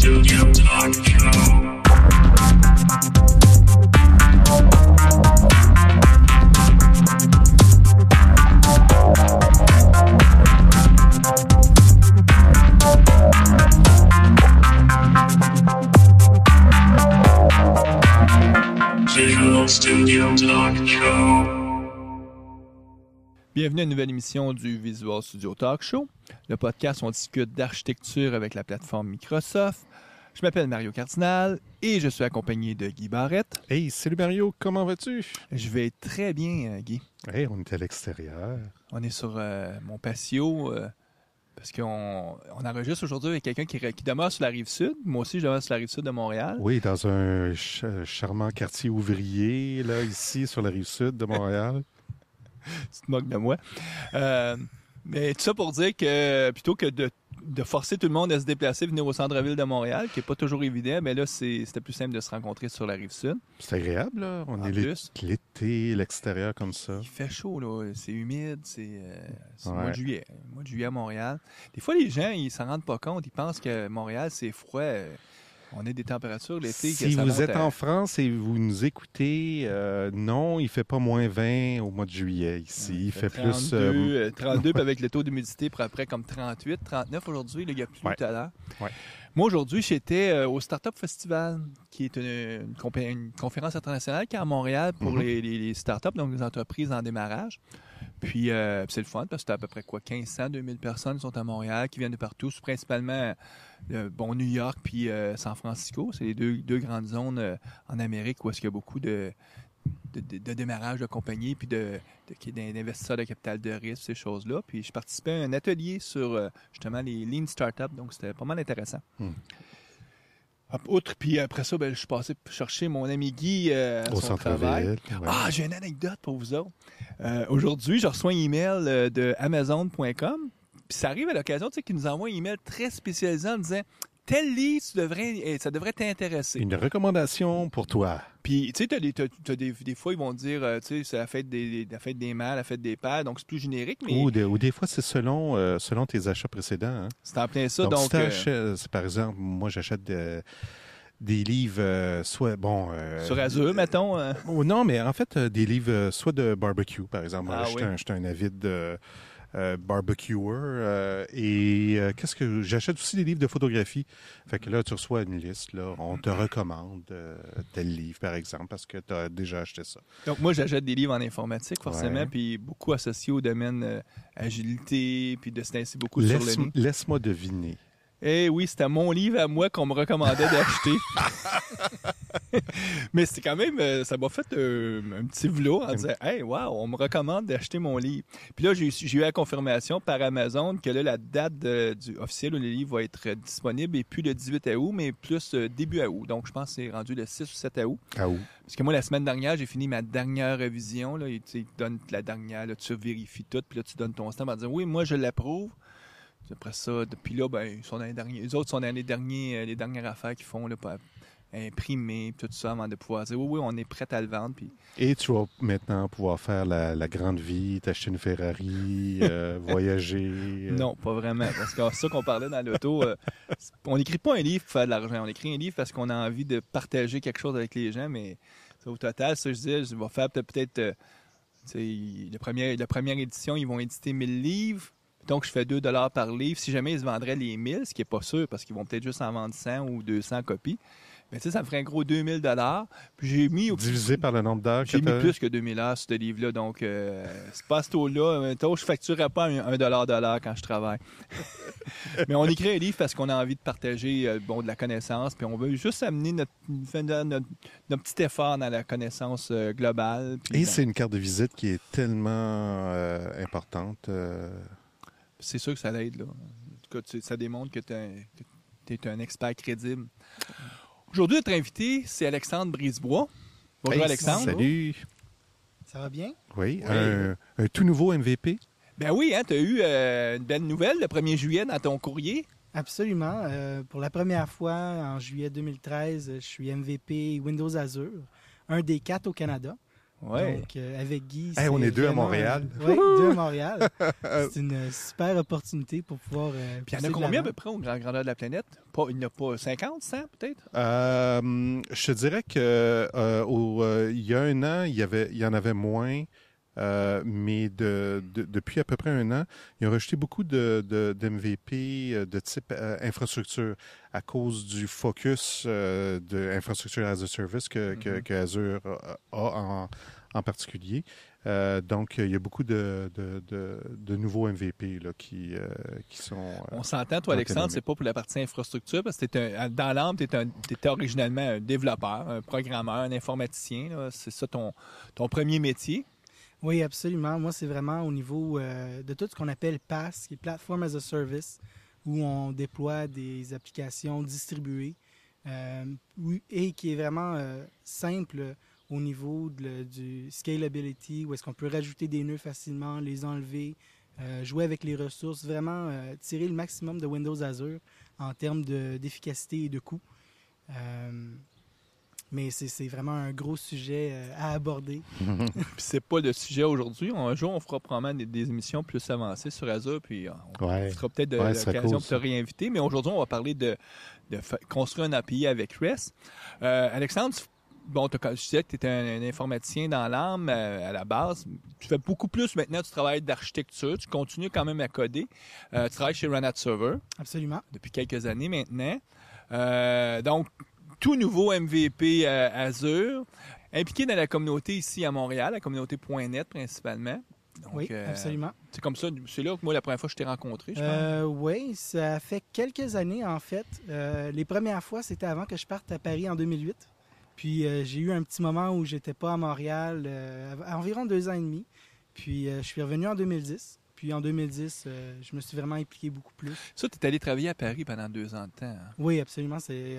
Studio Talk Show. Visual Studio Talk Show. Bienvenue à une nouvelle émission du Visual Studio Talk Show. Le podcast où on discute d'architecture avec la plateforme Microsoft. Je m'appelle Mario Cardinal et je suis accompagné de Guy Barrette. Hey, salut Mario, comment vas-tu? Je vais très bien, Guy. Hey, on est à l'extérieur. On est sur mon patio parce qu'on enregistre aujourd'hui avec quelqu'un qui demeure sur la Rive-Sud. Moi aussi, je demeure sur la Rive-Sud de Montréal. Oui, dans un charmant quartier ouvrier, là, ici, sur la Rive-Sud de Montréal. Tu te moques de moi. Mais tout ça pour dire que plutôt que de forcer tout le monde à se déplacer, venir au centre-ville de Montréal, qui n'est pas toujours évident, mais là, c'était plus simple de se rencontrer sur la Rive-Sud. C'est agréable, là. On En est plus. l'été, l'extérieur comme ça. Il fait chaud, là. C'est humide. C'est le mois Ouais. de juillet. Le mois de juillet à Montréal. Des fois, les gens, ils s'en rendent pas compte. Ils pensent que Montréal, c'est froid. On a des températures l'été. Si vous êtes en France et vous nous écoutez, non, il fait pas moins 20 au mois de juillet ici. Il fait plus... 32, puis avec le taux d'humidité, pour après comme 38, 39 aujourd'hui. Là, il y a plus Ouais. tout à l'heure. Ouais. Moi, aujourd'hui, j'étais au Startup Festival, qui est une conférence internationale qui est à Montréal pour les startups, donc les entreprises en démarrage. Puis c'est le fun parce que c'est à peu près 1500, 2000 personnes qui sont à Montréal, qui viennent de partout, principalement New York puis San Francisco. C'est les deux grandes zones en Amérique où est-ce qu'il y a beaucoup de démarrage de compagnies puis d'investisseurs de capital de risque, ces choses-là. Puis je participais à un atelier sur justement les Lean Startups, donc c'était pas mal intéressant. Outre, puis après ça, je suis passé chercher mon ami Guy à au son travail. centre-ville. Ouais. Ah, j'ai une anecdote pour vous autres. Aujourd'hui, je reçois un email de Amazon.com. Puis ça arrive à l'occasion, tu sais, qu'ils nous envoient un email très spécialisé en disant tel livre, ça devrait t'intéresser. Une recommandation pour toi. Puis, tu sais, des fois, ils vont dire, tu sais, c'est la fête des mères, la fête des pères, donc c'est plus générique, mais Ou des fois, c'est selon tes achats précédents. Hein? c'est en plein ça. Donc, Donc, si t'achètes, par exemple, moi, j'achète des livres, soit, sur Azure, mettons. Oh, non, mais en fait, des livres, soit de barbecue, par exemple. Ah, oui. J'étais un avide barbecuer. Qu'est-ce que j'achète aussi des livres de photographie. Fait que là, tu reçois une liste. Là, on te recommande tel livre, par exemple, parce que tu as déjà acheté ça. Donc, moi, j'achète des livres en informatique, forcément, Ouais. puis beaucoup associés au domaine agilité, puis de se lancer beaucoup sur le nez. Laisse-moi deviner. Eh oui, c'était mon livre à moi qu'on me recommandait d'acheter. Mais c'est quand même, ça m'a fait un petit vlog en disant « Hey, wow, on me recommande d'acheter mon livre. » Puis là, j'ai eu la confirmation par Amazon que là, la date officielle où le livre va être disponible est plus le 18 août, mais plus début août. Donc, je pense que c'est rendu le 6 ou 7 août. Ah où? Parce que moi, la semaine dernière, j'ai fini ma dernière révision. Là, ils te donnent la dernière, là, tu vérifies tout, puis là, tu donnes ton stamp en disant « Oui, moi, je l'approuve. » Après ça, depuis là, ils sont dans les derniers. Les autres sont dans les dernières affaires qu'ils font là, pour imprimer, tout ça, avant de pouvoir dire oui, on est prêt à le vendre. Puis... Et tu vas maintenant pouvoir faire la grande vie, t'acheter une Ferrari, voyager. Non, pas vraiment. Parce que c'est ça qu'on parlait dans l'auto. On n'écrit pas un livre pour faire de l'argent. On écrit un livre parce qu'on a envie de partager quelque chose avec les gens. Mais au total, ça, je disais, je vais faire peut-être. La première édition, ils vont éditer 1000 livres. Donc, je fais 2 $ par livre. Si jamais ils se vendraient les 1000, ce qui n'est pas sûr, parce qu'ils vont peut-être juste en vendre 100 ou 200 copies, mais tu sais, ça me ferait un gros 2000 $. Puis j'ai mis... Divisé par le nombre d'heures que J'ai mis t'as. plus que 2000 heures sur ce livre-là. Donc, c'est pas à ce taux-là. Mettons, je ne facturerais pas un $1 quand je travaille. Mais on écrit un livre parce qu'on a envie de partager de la connaissance. Puis on veut juste amener notre petit effort dans la connaissance globale. Puis, Et c'est une carte de visite qui est tellement importante. C'est sûr que ça l'aide, là. En tout cas, ça démontre que tu es un expert crédible. Aujourd'hui, notre invité, c'est Alexandre Brisebois. Bonjour, Hey, Alexandre. Salut. Ça va bien? Oui, Oui. un tout nouveau MVP. Ben oui, hein, tu as eu une belle nouvelle le 1er juillet dans ton courrier. Absolument. Pour la première fois, en juillet 2013, je suis MVP Windows Azure, un des 4 au Canada. Ouais. Donc, avec Guy, Hey, on c'est est deux à vraiment, Montréal. Oui, deux à Montréal. C'est une super opportunité pour pouvoir. Puis il y en a combien à peu près au grand grandeur de la planète? Il n'y en a pas 50, 100 peut-être? Je te dirais que il y a un an, il y en avait moins. Mais depuis à peu près un an, ils ont rajouté beaucoup d'MVP de type infrastructure à cause du focus de infrastructure as a service que Azure a en particulier. Donc, il y a beaucoup de nouveaux MVP là, qui sont... On s'entend, toi, Alexandre, c'est pas pour la partie infrastructure, parce que dans l'âme, tu étais originalement un développeur, un programmeur, un informaticien. Là. C'est ça ton premier métier. Oui, absolument. Moi, c'est vraiment au niveau de tout ce qu'on appelle PaaS, qui est Platform as a Service, où on déploie des applications distribuées et qui est vraiment simple au niveau du scalability, où est-ce qu'on peut rajouter des nœuds facilement, les enlever, jouer avec les ressources, vraiment tirer le maximum de Windows Azure en termes d'efficacité et de coût. Mais c'est vraiment un gros sujet à aborder. Puis c'est pas le sujet aujourd'hui. Un jour, on fera probablement des émissions plus avancées sur Azure, puis on fera peut-être l'occasion de te réinviter. Mais aujourd'hui, on va parler de construire un API avec REST. Alexandre, bon, je disais que tu étais un informaticien dans l'âme à la base. Tu fais beaucoup plus maintenant du travail d'architecture. Tu continues quand même à coder. Tu travailles chez Run Server. Absolument. Depuis quelques années maintenant. Donc, tout nouveau MVP Azure, impliqué dans la communauté ici à Montréal, la communauté.net principalement. Donc, oui, absolument. C'est comme ça, c'est là que moi, la première fois que je t'ai rencontré, je pense. Oui, ça fait quelques années, en fait. Les premières fois, c'était avant que je parte à Paris en 2008. Puis, j'ai eu un petit moment où j'étais pas à Montréal, à environ 2 ans et demi. Puis, je suis revenu en 2010. Puis en 2010, je me suis vraiment impliqué beaucoup plus. Ça, tu es allé travailler à Paris pendant 2 ans de temps. Hein? Oui, absolument. C'est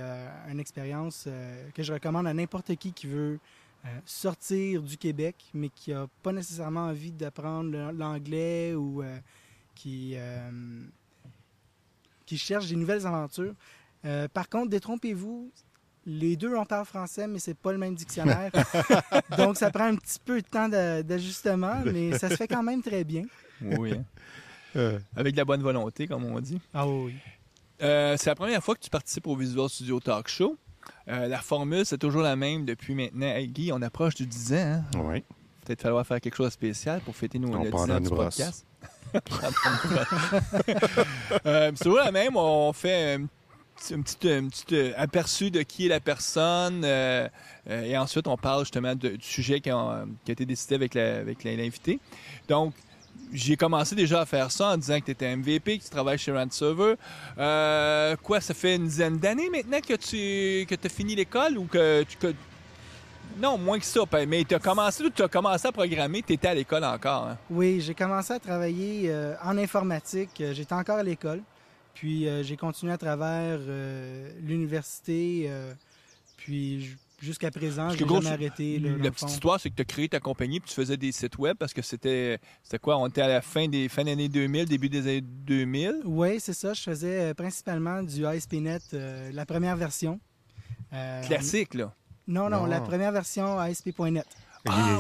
une expérience que je recommande à n'importe qui veut sortir du Québec, mais qui n'a pas nécessairement envie d'apprendre l'anglais ou qui cherche des nouvelles aventures. Par contre, détrompez-vous, les deux, on parle français, mais c'est pas le même dictionnaire. Donc, ça prend un petit peu de temps d'ajustement, mais ça se fait quand même très bien. Oui. Hein? Avec de la bonne volonté, comme on dit. Ah oui. C'est la première fois que tu participes au Visual Studio Talk Show. La formule, c'est toujours la même depuis maintenant. Hey, Guy, on approche du 10 ans. Hein? Oui. Peut-être falloir faire quelque chose de spécial pour fêter le 10 ans du podcast. C'est toujours la même. On fait un petit aperçu de qui est la personne et ensuite on parle justement du sujet qui a été décidé avec l'invité. Donc, j'ai commencé déjà à faire ça en disant que tu étais MVP, que tu travailles chez Run Server. Ça fait une dizaine d'années maintenant que tu as fini l'école ou Non, moins que ça. Mais tu as commencé à programmer, tu étais à l'école encore. Hein? Oui, j'ai commencé à travailler en informatique. J'étais encore à l'école. Puis j'ai continué à travers l'université. Puis jusqu'à présent, j'ai jamais arrêté. La petite histoire, c'est que tu as créé ta compagnie puis tu faisais des sites web parce que c'était quoi? On était à la fin des années 2000, début des années 2000? Oui, c'est ça. Je faisais principalement du ASP.NET, la première version. Classique, là? Non, la première version ASP.NET.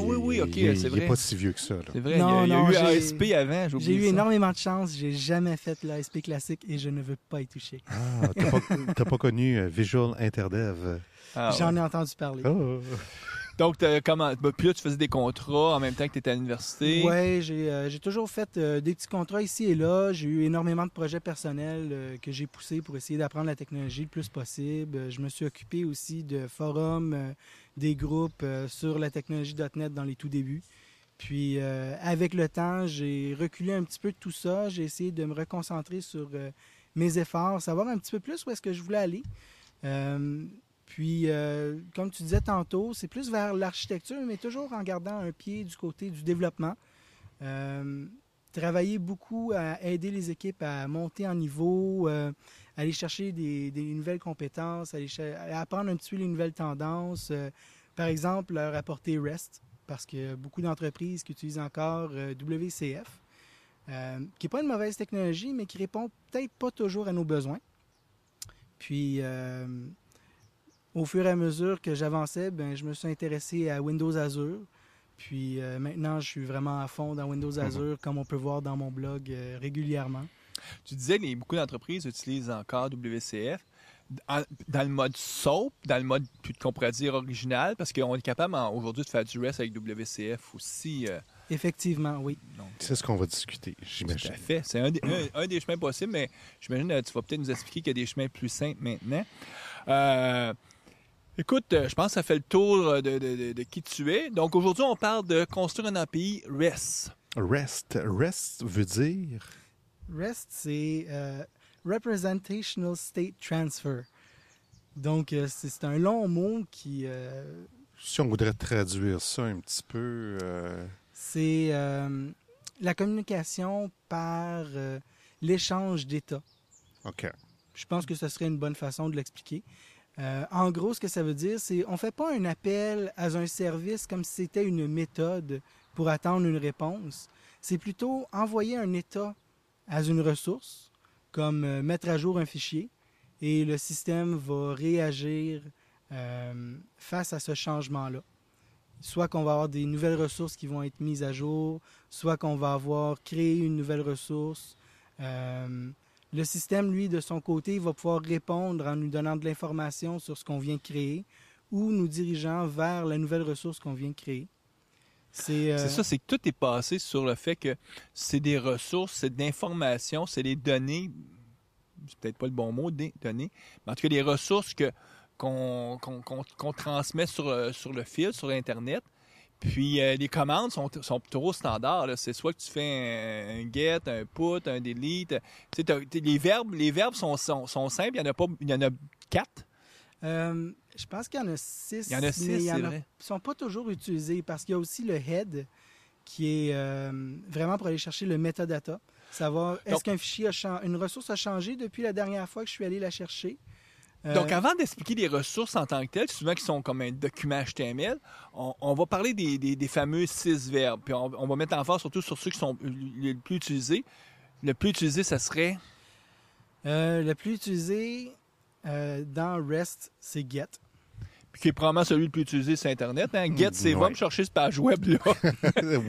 Oui, OK, c'est vrai. Il n'est pas si vieux que ça. Là. C'est vrai, il y a eu ASP avant, j'ai oublié J'ai eu ça. énormément de chance. J'ai jamais fait l'ASP classique et je ne veux pas y toucher. Ah, t'as pas connu Visual Interdev? J'en ai entendu parler. Oh. Donc, puis là, tu faisais des contrats en même temps que tu étais à l'université. Oui, j'ai toujours fait des petits contrats ici et là. J'ai eu énormément de projets personnels que j'ai poussés pour essayer d'apprendre la technologie le plus possible. Je me suis occupé aussi de forums, des groupes sur la technologie .NET dans les tout débuts. Puis, avec le temps, j'ai reculé un petit peu de tout ça. J'ai essayé de me reconcentrer sur mes efforts, savoir un petit peu plus où est-ce que je voulais aller. Puis, comme tu disais tantôt, c'est plus vers l'architecture, mais toujours en gardant un pied du côté du développement. Travailler beaucoup à aider les équipes à monter en niveau, aller chercher des nouvelles compétences, aller apprendre un petit peu les nouvelles tendances. Par exemple, leur apporter REST, parce qu'il y a beaucoup d'entreprises qui utilisent encore WCF, qui n'est pas une mauvaise technologie, mais qui répond peut-être pas toujours à nos besoins. Puis, au fur et à mesure que j'avançais, je me suis intéressé à Windows Azure. Puis maintenant, je suis vraiment à fond dans Windows Azure, comme on peut voir dans mon blog régulièrement. Tu disais que beaucoup d'entreprises utilisent encore WCF. Dans le mode SOAP, dans le mode, qu'on pourrait dire, original, parce qu'on est capable aujourd'hui de faire du REST avec WCF aussi. Effectivement, oui. Donc, C'est ce qu'on va discuter, tout j'imagine. à fait. C'est un des chemins possibles, mais j'imagine que tu vas peut-être nous expliquer qu'il y a des chemins plus simples maintenant. Écoute, je pense que ça fait le tour de qui tu es. Donc aujourd'hui, on parle de construire un API REST. REST veut dire... REST, c'est Representational State Transfer. Donc, c'est un long mot qui... Si on voudrait traduire ça un petit peu... c'est la communication par l'échange d'états. OK. Je pense que ce serait une bonne façon de l'expliquer. En gros, ce que ça veut dire, c'est on ne fait pas un appel à un service comme si c'était une méthode pour attendre une réponse. C'est plutôt envoyer un état à une ressource, comme mettre à jour un fichier, et le système va réagir face à ce changement-là. Soit qu'on va avoir des nouvelles ressources qui vont être mises à jour, soit qu'on va avoir créé une nouvelle ressource. Le système, lui, de son côté, va pouvoir répondre en nous donnant de l'information sur ce qu'on vient de créer ou nous dirigeant vers la nouvelle ressource qu'on vient de créer. C'est ça, c'est que tout est passé sur le fait que c'est des ressources, c'est de l'information, c'est des données, c'est peut-être pas le bon mot, des données, mais en tout cas des ressources qu'on transmet sur le fil, sur Internet. Puis les commandes sont plutôt standards. Là. C'est soit que tu fais un get, un put, un delete. Tu sais, les verbes sont simples. Il y en a 4. Je pense qu'il y en a 6. Il y en a 6, mais c'est vrai. Ils ne sont pas toujours utilisés parce qu'il y a aussi le head qui est vraiment pour aller chercher le metadata. Savoir est-ce qu'un fichier une ressource a changé depuis la dernière fois que je suis allé la chercher. Donc, avant d'expliquer les ressources en tant que telles, souvent qui sont comme un document HTML, on va parler des fameux 6 verbes. Puis on va mettre l'emphase surtout sur ceux qui sont les plus utilisés. Le plus utilisé, ça serait... Le plus utilisé dans REST, c'est GET. Puis qui est probablement celui le plus utilisé sur Internet. Hein? GET, c'est va me chercher cette page web-là.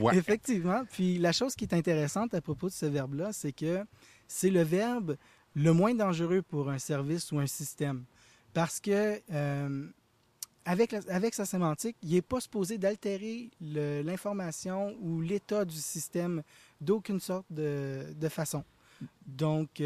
Ouais. Effectivement. Puis la chose qui est intéressante à propos de ce verbe-là, c'est que c'est le verbe le moins dangereux pour un service ou un système. Parce que avec sa sémantique, il n'est pas supposé d'altérer l'information ou l'état du système d'aucune sorte de façon. Donc,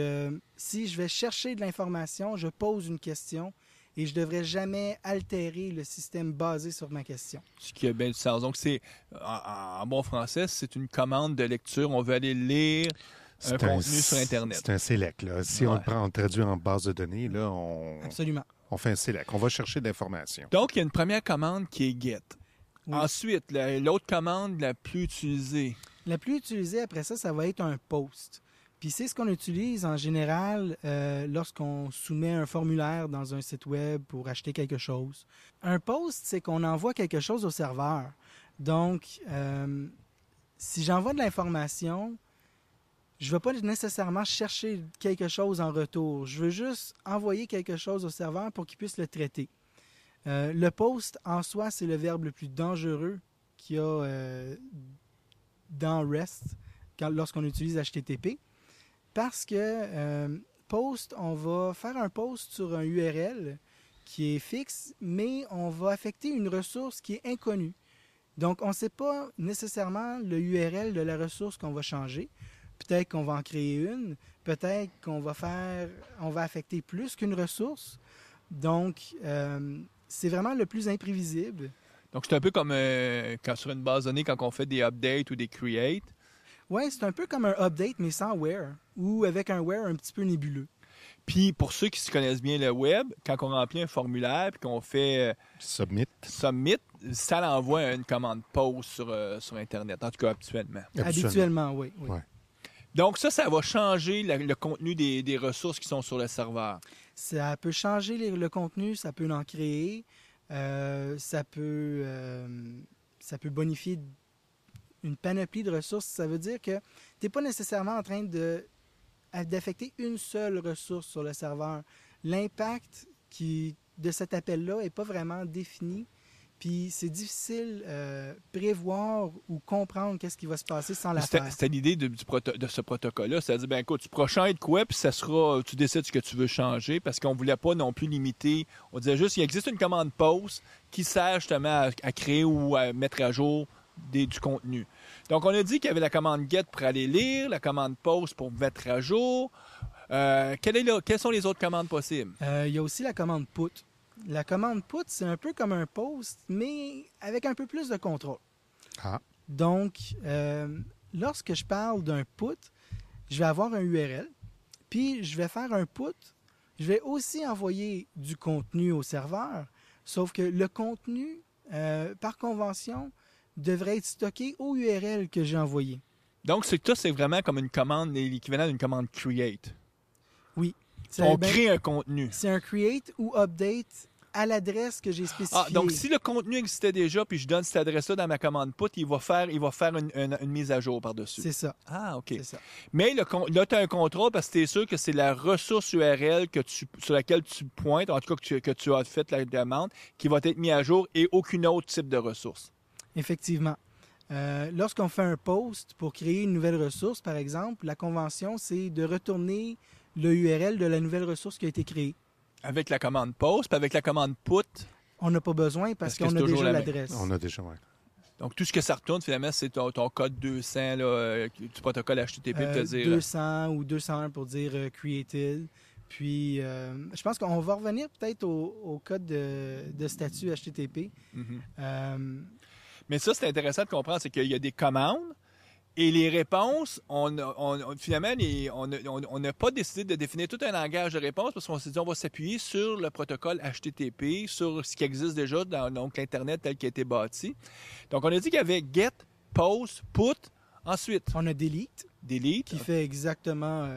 si je vais chercher de l'information, je pose une question et je ne devrais jamais altérer le système basé sur ma question. Ce qui a bien du sens. Donc, c'est, en bon français, c'est une commande de lecture. On veut aller lire un contenu sur Internet. C'est un select. Là. Si on le traduit en base de données, là, Absolument. On fait un select. On va chercher de l'information. Donc, il y a une première commande qui est get. Oui. Ensuite, l'autre commande la plus utilisée. La plus utilisée, après ça va être un post. Puis c'est ce qu'on utilise en général lorsqu'on soumet un formulaire dans un site web pour acheter quelque chose. Un post, c'est qu'on envoie quelque chose au serveur. Donc, si j'envoie de l'information, je ne vais pas nécessairement chercher quelque chose en retour. Je veux juste envoyer quelque chose au serveur pour qu'il puisse le traiter. Le post, en soi, c'est le verbe le plus dangereux qu'il y a dans REST lorsqu'on utilise HTTP. Parce que post, on va faire un post sur un URL qui est fixe, mais on va affecter une ressource qui est inconnue. Donc, on ne sait pas nécessairement le URL de la ressource qu'on va changer. Peut-être qu'on va en créer une. Peut-être qu'on va affecter plus qu'une ressource. Donc, c'est vraiment le plus imprévisible. Donc, c'est un peu comme quand sur une base de données, quand on fait des updates ou des creates. Oui, c'est un peu comme un update, mais sans where, ou avec un where un petit peu nébuleux. Puis, pour ceux qui se connaissent bien le web, quand on remplit un formulaire puis qu'on fait Submit, ça l'envoie une commande post sur Internet, en tout cas habituellement. Habituellement, oui. Ouais. Donc, ça va changer le contenu des ressources qui sont sur le serveur. Ça peut changer le contenu, ça peut en créer, ça peut bonifier une panoplie de ressources. Ça veut dire que tu n'es pas nécessairement en train d'affecter une seule ressource sur le serveur. L'impact de cet appel-là n'est pas vraiment défini. Puis c'est difficile prévoir ou comprendre qu'est-ce qui va se passer sans la faire. C'était l'idée de ce protocole-là. C'est-à-dire, ben écoute, tu pourras changer de quoi, puis ça sera, tu décides ce que tu veux changer, parce qu'on ne voulait pas non plus limiter. On disait juste, il existe une commande post qui sert justement à créer ou à mettre à jour du contenu. Donc, on a dit qu'il y avait la commande get pour aller lire, la commande post pour mettre à jour. Quelles sont les autres commandes possibles? Il y a aussi la commande put. La commande put, c'est un peu comme un post, mais avec un peu plus de contrôle. Ah. Donc, lorsque je parle d'un put, je vais avoir un URL, puis je vais faire un put. Je vais aussi envoyer du contenu au serveur, sauf que le contenu, par convention, devrait être stocké au URL que j'ai envoyé. Donc, c'est vraiment comme une commande, l'équivalent d'une commande create. Oui. On crée un contenu. C'est un create ou update à l'adresse que j'ai spécifiée. Ah, donc si le contenu existait déjà, puis je donne cette adresse-là dans ma commande put, il va faire une mise à jour par-dessus. C'est ça. Ah, OK. C'est ça. Mais là, tu as un contrôle parce que tu es sûr que c'est la ressource URL sur laquelle tu pointes, en tout cas que tu as fait la demande, qui va être mise à jour et aucun autre type de ressource. Effectivement. Lorsqu'on fait un post pour créer une nouvelle ressource, par exemple, la convention, c'est de retourner le URL de la nouvelle ressource qui a été créée. Avec la commande post, puis avec la commande put. On n'a pas besoin parce qu'on a déjà l'adresse. On a déjà, oui. Donc, tout ce que ça retourne, finalement, c'est ton code 200 là, du protocole HTTP pour te dire. 200 ou 201 pour dire created. Puis, je pense qu'on va revenir peut-être au code de statut HTTP. Mm-hmm. Mais ça, c'est intéressant de comprendre, c'est qu'il y a des commandes et les réponses, finalement, on n'a pas décidé de définir tout un langage de réponse parce qu'on s'est dit on va s'appuyer sur le protocole HTTP, sur ce qui existe déjà dans donc, l'Internet tel qu'il a été bâti. Donc, on a dit qu'il y avait get, post, put. Ensuite, on a delete. Delete. Qui fait exactement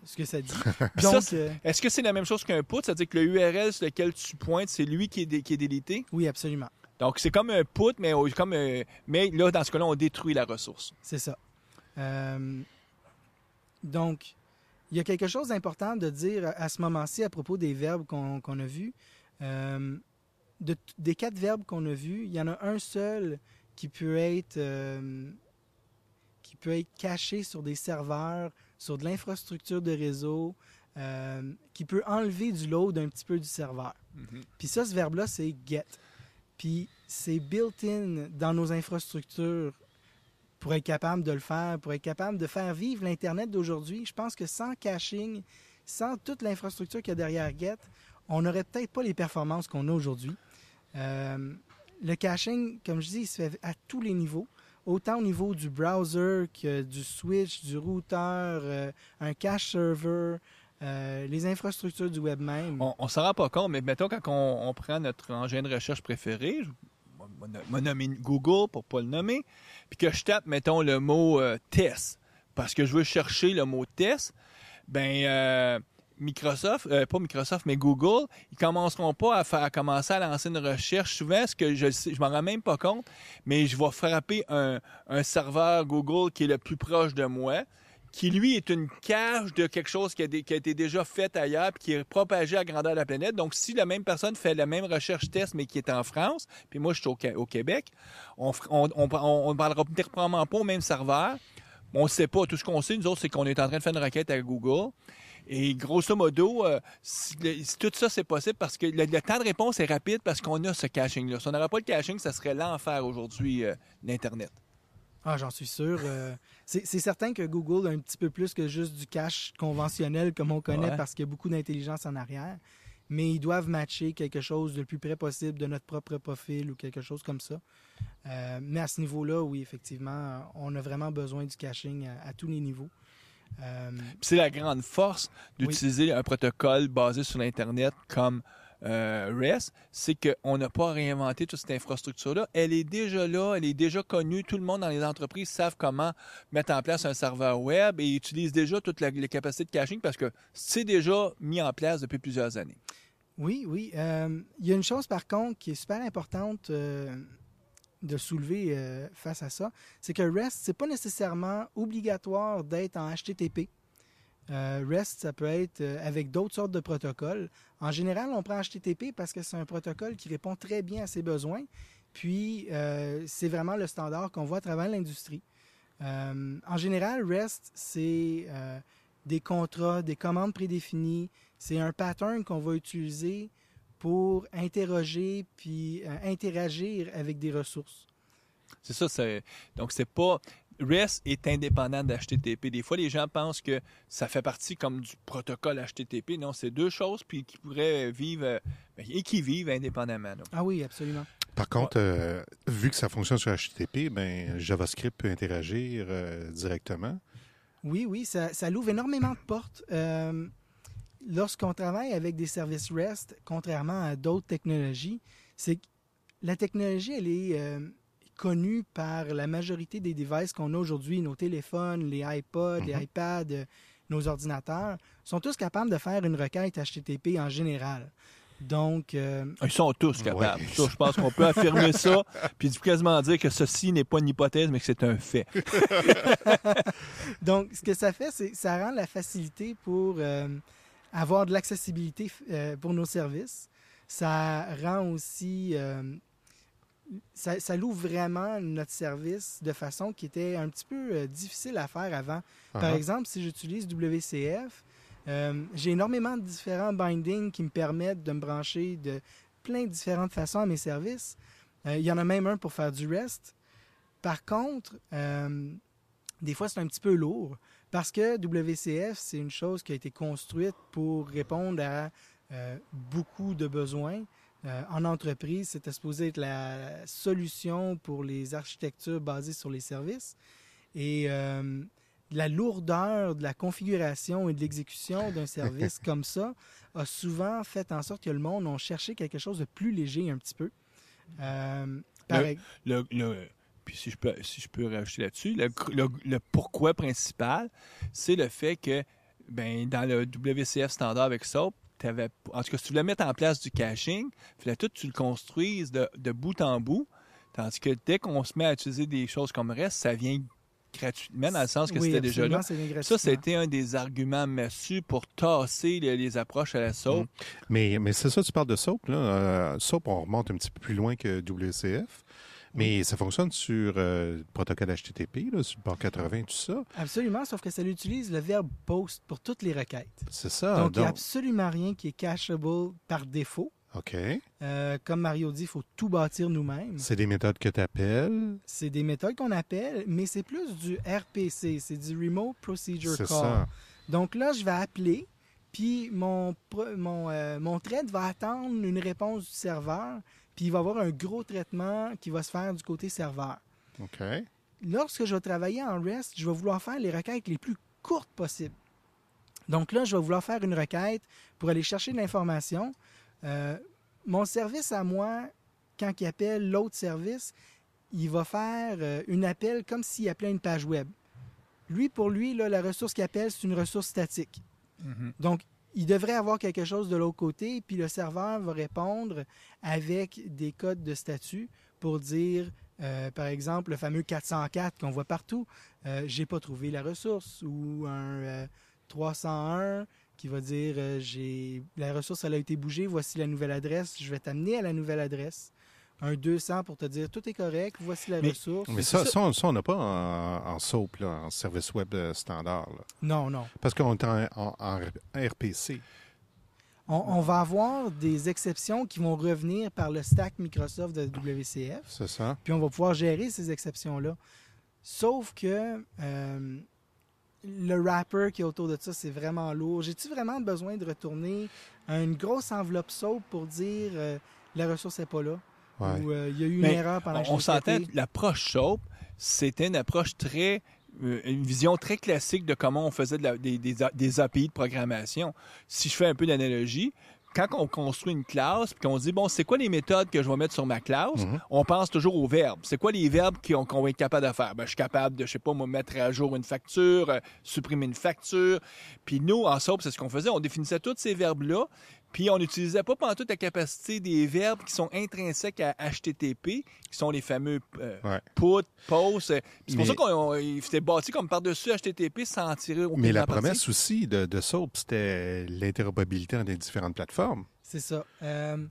ce que ça dit. Donc, est-ce que c'est la même chose qu'un put? C'est-à-dire que le URL sur lequel tu pointes, c'est lui qui est délité? Oui, absolument. Donc, c'est comme un put, mais là, dans ce cas-là, on détruit la ressource. C'est ça. Donc, il y a quelque chose d'important de dire à ce moment-ci à propos des verbes qu'on a vus. Des 4 verbes qu'on a vus, il y en a un seul qui peut être caché sur des serveurs, sur de l'infrastructure de réseau, qui peut enlever du load un petit peu du serveur. Mm-hmm. Puis ça, ce verbe-là, c'est « get ». Puis c'est built-in dans nos infrastructures pour être capable de le faire, pour être capable de faire vivre l'Internet d'aujourd'hui. Je pense que sans caching, sans toute l'infrastructure qu'il y a derrière Get, on n'aurait peut-être pas les performances qu'on a aujourd'hui. Le caching, comme je dis, il se fait à tous les niveaux. Autant au niveau du browser que du switch, du routeur, un cache server, les infrastructures du web même. On ne s'en rend pas compte, mais mettons quand on prend notre engin de recherche préféré, je vais nommer Google pour ne pas le nommer, puis que je tape, mettons, le mot test, parce que je veux chercher le mot test, ben Microsoft, pas Microsoft, mais Google, ils commenceront pas à commencer à lancer une recherche. Souvent, ce que je m'en rends même pas compte, mais je vais frapper un serveur Google qui est le plus proche de moi, qui, lui, est une cache de quelque chose qui a été déjà fait ailleurs puis qui est propagé à grandeur de la planète. Donc, si la même personne fait la même recherche test, mais qui est en France, puis moi, je suis au Québec, on ne parlera peut-être probablement pas au même serveur. On ne sait pas. Tout ce qu'on sait, nous autres, c'est qu'on est en train de faire une requête à Google. Et grosso modo, tout ça, c'est possible parce que le temps de réponse est rapide parce qu'on a ce caching-là. Si on n'aurait pas le caching, ça serait l'enfer aujourd'hui, l'Internet. Ah, j'en suis sûr. C'est certain que Google a un petit peu plus que juste du cache conventionnel comme on connaît parce qu'il y a beaucoup d'intelligence en arrière. Mais ils doivent matcher quelque chose le plus près possible de notre propre profil ou quelque chose comme ça. Mais à ce niveau-là, oui, effectivement, on a vraiment besoin du caching à tous les niveaux. C'est la grande force d'utiliser un protocole basé sur l'Internet comme REST, c'est qu'on n'a pas réinventé toute cette infrastructure-là. Elle est déjà là, elle est déjà connue. Tout le monde dans les entreprises savent comment mettre en place un serveur web et utilisent déjà toutes les capacités de caching parce que c'est déjà mis en place depuis plusieurs années. Oui, oui. Il y a une chose, par contre, qui est super importante de soulever face à ça, c'est que REST, c'est pas nécessairement obligatoire d'être en HTTP. REST, ça peut être avec d'autres sortes de protocoles. En général, on prend HTTP parce que c'est un protocole qui répond très bien à ses besoins. Puis, c'est vraiment le standard qu'on voit à travers l'industrie. En général, REST, c'est des contrats, des commandes prédéfinies. C'est un pattern qu'on va utiliser pour interroger puis interagir avec des ressources. C'est ça. Donc, c'est pas... REST est indépendant d'HTTP. Des fois, les gens pensent que ça fait partie comme du protocole HTTP. Non, c'est deux choses puis qui pourraient vivre et qui vivent indépendamment. Donc. Ah oui, absolument. Par contre, vu que ça fonctionne sur HTTP, ben, JavaScript peut interagir directement. Oui, ça l'ouvre énormément de portes. Lorsqu'on travaille avec des services REST, contrairement à d'autres technologies, c'est que la technologie, elle est connue par la majorité des devices qu'on a aujourd'hui, nos téléphones, les iPods, les iPads, nos ordinateurs, sont tous capables de faire une requête HTTP en général. Donc, ils sont tous capables. Ouais. Ça, je pense qu'on peut affirmer ça, puis quasiment dire que ceci n'est pas une hypothèse, mais que c'est un fait. donc, ce que ça fait, c'est que ça rend la facilité pour avoir de l'accessibilité pour nos services. Ça rend aussi... ça l'ouvre vraiment notre service de façon qui était un petit peu difficile à faire avant. Par exemple, si j'utilise WCF, j'ai énormément de différents bindings qui me permettent de me brancher de plein de différentes façons à mes services. Il y en a même un pour faire du REST. Par contre, des fois, c'est un petit peu lourd parce que WCF, c'est une chose qui a été construite pour répondre à beaucoup de besoins. En entreprise, c'était supposé être la solution pour les architectures basées sur les services. Et la lourdeur de la configuration et de l'exécution d'un service comme ça a souvent fait en sorte que le monde a cherché quelque chose de plus léger un petit peu. Puis si je peux rajouter là-dessus, le pourquoi principal, c'est le fait que dans le WCF standard avec SOAP, en tout cas, si tu voulais mettre en place du caching, il fallait tout que tu le construises de bout en bout. Tandis que dès qu'on se met à utiliser des choses comme REST, ça vient gratuitement, dans le sens que c'était déjà là. Ça, c'était un des arguments massus pour tasser les approches à la SOAP. Mais c'est ça, tu parles de SOAP. Là. SOAP, on remonte un petit peu plus loin que WCF. Mais ça fonctionne sur le protocole HTTP, là, sur le port 80, tout ça. Absolument, sauf que ça utilise le verbe post pour toutes les requêtes. C'est ça. Donc, il n'y a absolument rien qui est cacheable par défaut. OK. Comme Mario dit, il faut tout bâtir nous-mêmes. C'est des méthodes que tu appelles. C'est des méthodes qu'on appelle, mais c'est plus du RPC, c'est du Remote Procedure Call. Ça. Donc là, je vais appeler, puis mon thread va attendre une réponse du serveur, puis il va y avoir un gros traitement qui va se faire du côté serveur. OK. Lorsque je vais travailler en REST, je vais vouloir faire les requêtes les plus courtes possibles. Donc là, je vais vouloir faire une requête pour aller chercher de l'information. Mon service à moi, quand il appelle l'autre service, il va faire un appel comme s'il appelait une page web. Pour lui, là, la ressource qu'il appelle, c'est une ressource statique. Mm-hmm. Donc, il devrait avoir quelque chose de l'autre côté, puis le serveur va répondre avec des codes de statut pour dire, par exemple, le fameux 404 qu'on voit partout, j'ai pas trouvé la ressource, ou un 301 qui va dire, la ressource elle a été bougée, voici la nouvelle adresse, je vais t'amener à la nouvelle adresse. Un 200 pour te dire, tout est correct, voici la ressource. Mais ça, on n'a pas en SOAP, là, en service web standard. Là. Non. Parce qu'on est en RPC. On va avoir des exceptions qui vont revenir par le stack Microsoft de WCF. C'est ça. Puis on va pouvoir gérer ces exceptions-là. Sauf que le wrapper qui est autour de ça, c'est vraiment lourd. J'ai-tu vraiment besoin de retourner à une grosse enveloppe SOAP pour dire la ressource n'est pas là? Ouais. Ou il y a eu une erreur pendant que je l'ai On s'entend, traité? l'approche SOAP, c'était une approche une vision très classique de comment on faisait des API de programmation. Si je fais un peu d'analogie, quand on construit une classe, puis qu'on se dit, bon, c'est quoi les méthodes que je vais mettre sur ma classe? On pense toujours aux verbes. C'est quoi les verbes qu'on va être capable de faire? Ben, je suis capable de, je sais pas, moi, mettre à jour une facture, supprimer une facture. Puis nous, en SOAP, c'est ce qu'on faisait. On définissait tous ces verbes-là. Puis on n'utilisait pas pendant toute la capacité des verbes qui sont intrinsèques à HTTP, qui sont les fameux Ouais. put, post. C'est pour Mais- ça qu'il était bâti comme par-dessus HTTP sans en tirer aucun Mais la parti. promesse aussi de SOAP, c'était l'interopérabilité entre les différentes plateformes, C'est ça.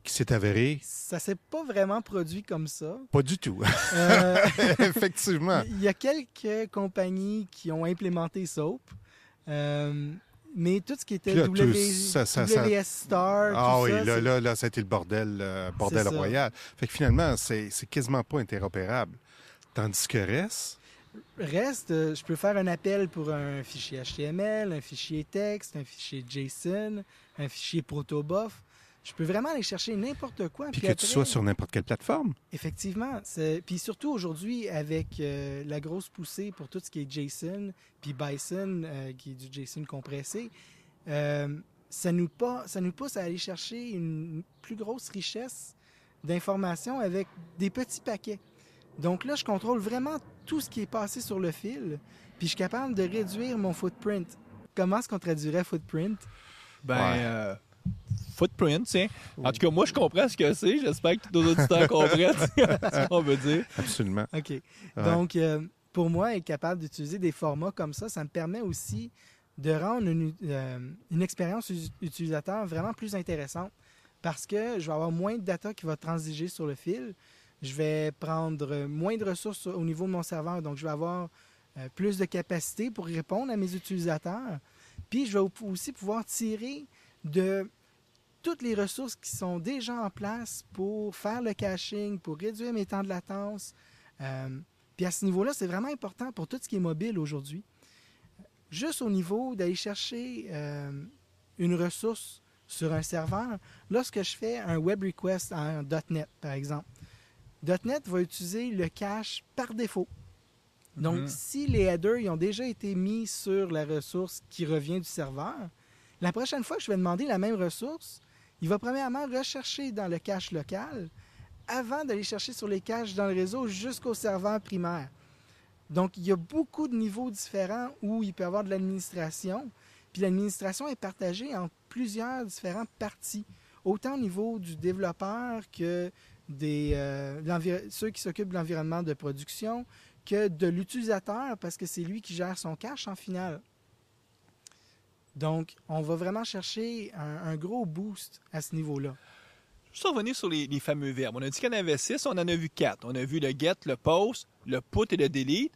qui s'est avérée Ça s'est pas vraiment produit comme ça. pas du tout. Euh, Effectivement. Il y a quelques compagnies qui ont implémenté SOAP. Mais tout ce qui était Puis là, WS Star, Ah tout oui, ça, là, ça a été le bordel C'est ça. royal. Fait que finalement, c'est quasiment pas interopérable. Tandis que reste, je peux faire un appel pour un fichier HTML, un fichier texte, un fichier JSON, un fichier protobuf. Je peux vraiment aller chercher n'importe quoi. puis que tu après, sois sur n'importe quelle plateforme. Effectivement. Puis surtout aujourd'hui, avec la grosse poussée pour tout ce qui est JSON, puis Bison, qui est du JSON compressé, ça nous pousse à aller chercher une plus grosse richesse d'informations avec des petits paquets. Donc là, je contrôle vraiment tout ce qui est passé sur le fil, puis je suis capable de réduire mon footprint. Comment est-ce qu'on traduirait footprint? Ben, footprint, tiens. En tout cas, moi, je comprends ce que c'est. J'espère que tous nos auditeurs comprennent ce qu'on veut dire. Absolument. OK. Ouais. Donc, pour moi, être capable d'utiliser des formats comme ça me permet aussi de rendre une expérience utilisateur vraiment plus intéressante parce que je vais avoir moins de data qui va transiger sur le fil. Je vais prendre moins de ressources au niveau de mon serveur. Donc, je vais avoir plus de capacité pour répondre à mes utilisateurs. Puis, je vais aussi pouvoir tirer de toutes les ressources qui sont déjà en place pour faire le caching, pour réduire mes temps de latence. Puis à ce niveau-là, c'est vraiment important pour tout ce qui est mobile aujourd'hui. Juste au niveau d'aller chercher une ressource sur un serveur, lorsque je fais un web request en .NET, par exemple, .NET va utiliser le cache par défaut. Donc, si les headers ils ont déjà été mis sur la ressource qui revient du serveur, la prochaine fois que je vais demander la même ressource, il va premièrement rechercher dans le cache local avant d'aller chercher sur les caches dans le réseau jusqu'au serveur primaire. Donc, il y a beaucoup de niveaux différents où il peut y avoir de l'administration. Puis l'administration est partagée en plusieurs différentes parties, autant au niveau du développeur que ceux qui s'occupent de l'environnement de production, que de l'utilisateur, parce que c'est lui qui gère son cache en finale. Donc, on va vraiment chercher un gros boost à ce niveau-là. Juste revenir sur les fameux verbes. On a dit qu'il y en avait 6, on en a vu 4. On a vu le get, le post, le put et le delete.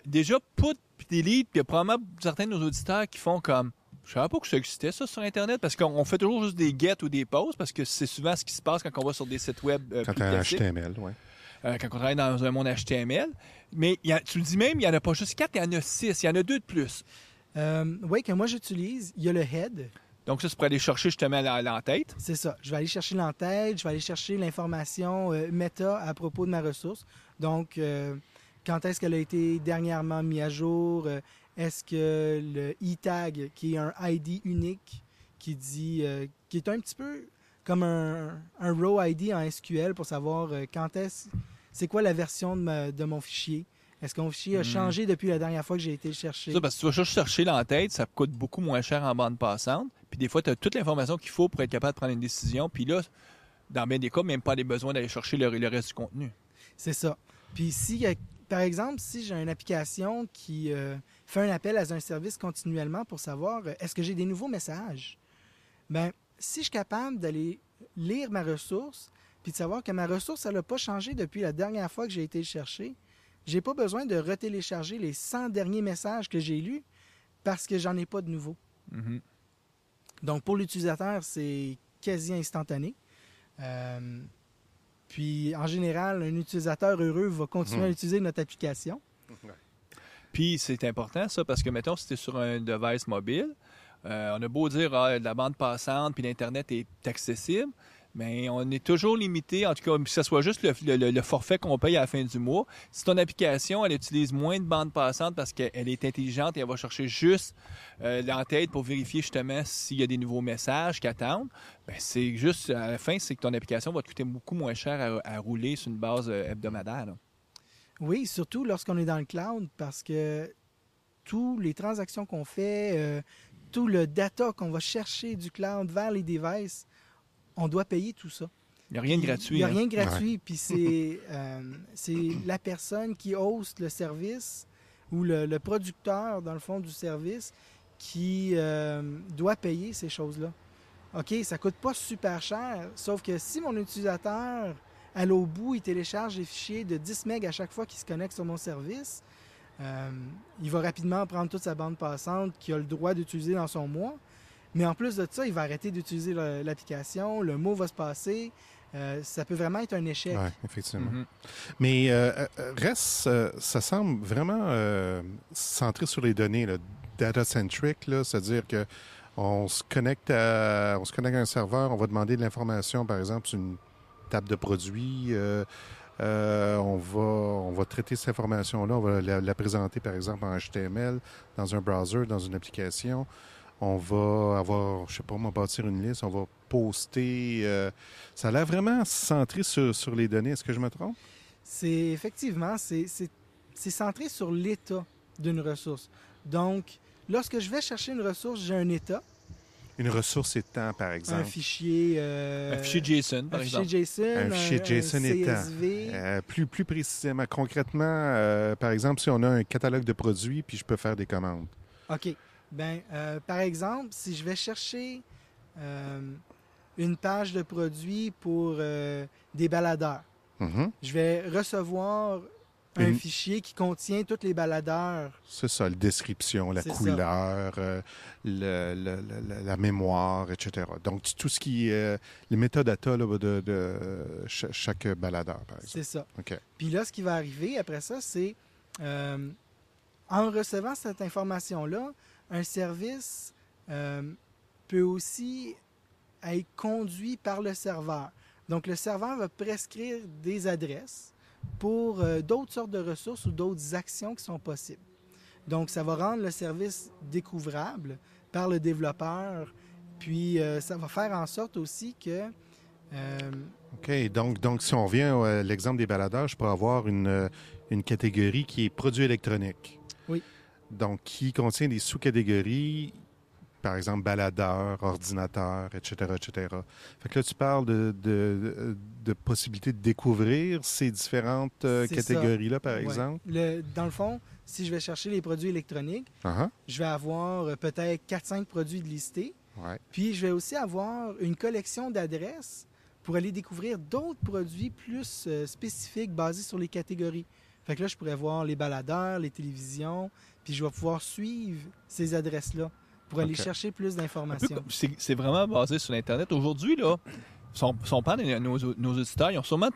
Déjà, put et delete, puis il y a probablement certains de nos auditeurs qui font comme... Je savais pas que ça existait, ça, sur Internet, parce qu'on fait toujours juste des get ou des posts, parce que c'est souvent ce qui se passe quand on va sur des sites web Quand plus tu as un classiques. HTML, oui. Quand on travaille dans un monde HTML. Mais tu le dis même, il n'y en a pas juste 4, il y en a 6. Il y en a 2 de plus. Oui, que moi j'utilise, il y a le head. Donc ça, c'est pour aller chercher justement l'entête. C'est ça. Je vais aller chercher l'entête, je vais aller chercher l'information méta à propos de ma ressource. Donc, quand est-ce qu'elle a été dernièrement mise à jour? Est-ce que le e-tag, qui est un ID unique, qui dit, qui est un petit peu comme un row ID en SQL pour savoir c'est quoi la version de mon fichier? Est-ce que mon fichier a changé depuis la dernière fois que j'ai été le chercher? Ça, parce que tu vas juste chercher l'entête, ça coûte beaucoup moins cher en bande passante. Puis des fois, tu as toute l'information qu'il faut pour être capable de prendre une décision. Puis là, dans bien des cas, même pas les besoins d'aller chercher le reste du contenu. C'est ça. Puis si, par exemple, si j'ai une application qui fait un appel à un service continuellement pour savoir est-ce que j'ai des nouveaux messages, bien, si je suis capable d'aller lire ma ressource puis de savoir que ma ressource, elle n'a pas changé depuis la dernière fois que j'ai été le chercher, j'ai pas besoin de retélécharger les 100 derniers messages que j'ai lus parce que j'en ai pas de nouveaux. Mm-hmm. Donc, pour l'utilisateur, c'est quasi instantané. Puis, en général, un utilisateur heureux va continuer à utiliser notre application. Puis, c'est important, ça, parce que, mettons, si tu es sur un device mobile, on a beau dire la bande passante puis l'Internet est accessible, mais on est toujours limité, en tout cas, que ce soit juste le forfait qu'on paye à la fin du mois. Si ton application, elle utilise moins de bande passante parce qu'elle est intelligente et elle va chercher juste l'entête pour vérifier justement s'il y a des nouveaux messages qui attendent, bien, c'est juste, à la fin, c'est que ton application va te coûter beaucoup moins cher à rouler sur une base hebdomadaire. Là. Oui, surtout lorsqu'on est dans le cloud, parce que toutes les transactions qu'on fait, tout le data qu'on va chercher du cloud vers les devices, on doit payer tout ça. Il n'y a rien de gratuit. Il n'y a hein. rien de gratuit. Puis c'est la personne qui hoste le service ou le producteur, dans le fond, du service qui doit payer ces choses-là. OK, ça ne coûte pas super cher, sauf que si mon utilisateur, à l'au bout, il télécharge des fichiers de 10 MB à chaque fois qu'il se connecte sur mon service, il va rapidement prendre toute sa bande passante qu'il a le droit d'utiliser dans son mois. Mais en plus de ça, il va arrêter d'utiliser l'application, le mot va se passer. Ça peut vraiment être un échec. Oui, effectivement. Mhm. Mais reste, ça semble vraiment centré sur les données, là, data-centric, là, c'est-à-dire que on se connecte à un serveur, on va demander de l'information, par exemple, sur une table de produits. On va traiter cette information-là, on va la présenter, par exemple, en HTML, dans un browser, dans une application. On va avoir, je sais pas, on va bâtir une liste, on va poster. Ça a l'air vraiment centré sur les données. Est-ce que je me trompe? C'est effectivement, c'est centré sur l'état d'une ressource. Donc, lorsque je vais chercher une ressource, j'ai un état. Une ressource étant, par exemple. Un fichier... Un fichier JSON, par exemple. JSON, Un fichier JSON CSV. étant. Plus précisément, concrètement, par exemple, si on a un catalogue de produits, puis je peux faire des commandes. OK. Par exemple, si je vais chercher une page de produits pour des baladeurs, je vais recevoir un fichier qui contient tous les baladeurs. C'est ça, la description, la couleur, la mémoire, etc. Donc, tout ce qui est les métadata là, de chaque baladeur, par exemple. C'est ça. OK. Puis là, ce qui va arriver après ça, c'est en recevant cette information-là, un service peut aussi être conduit par le serveur. Donc, le serveur va prescrire des adresses pour d'autres sortes de ressources ou d'autres actions qui sont possibles. Donc, ça va rendre le service découvrable par le développeur, puis ça va faire en sorte aussi que... OK. Donc, si on revient à l'exemple des baladeurs, je peux avoir une catégorie qui est produits électroniques. Oui. Donc, qui contient des sous-catégories, par exemple, baladeurs, ordinateurs, etc., etc. Fait que là, tu parles de possibilité de découvrir ces différentes catégories-là, par exemple. Dans le fond, si je vais chercher les produits électroniques, je vais avoir peut-être 4-5 produits de listés. Ouais. Puis, je vais aussi avoir une collection d'adresses pour aller découvrir d'autres produits plus spécifiques basés sur les catégories. Fait que là, je pourrais voir les baladeurs, les télévisions, puis je vais pouvoir suivre ces adresses-là pour aller chercher plus d'informations. C'est vraiment basé sur l'Internet. Aujourd'hui, là, si on parle de nos auditeurs, ils ont sûrement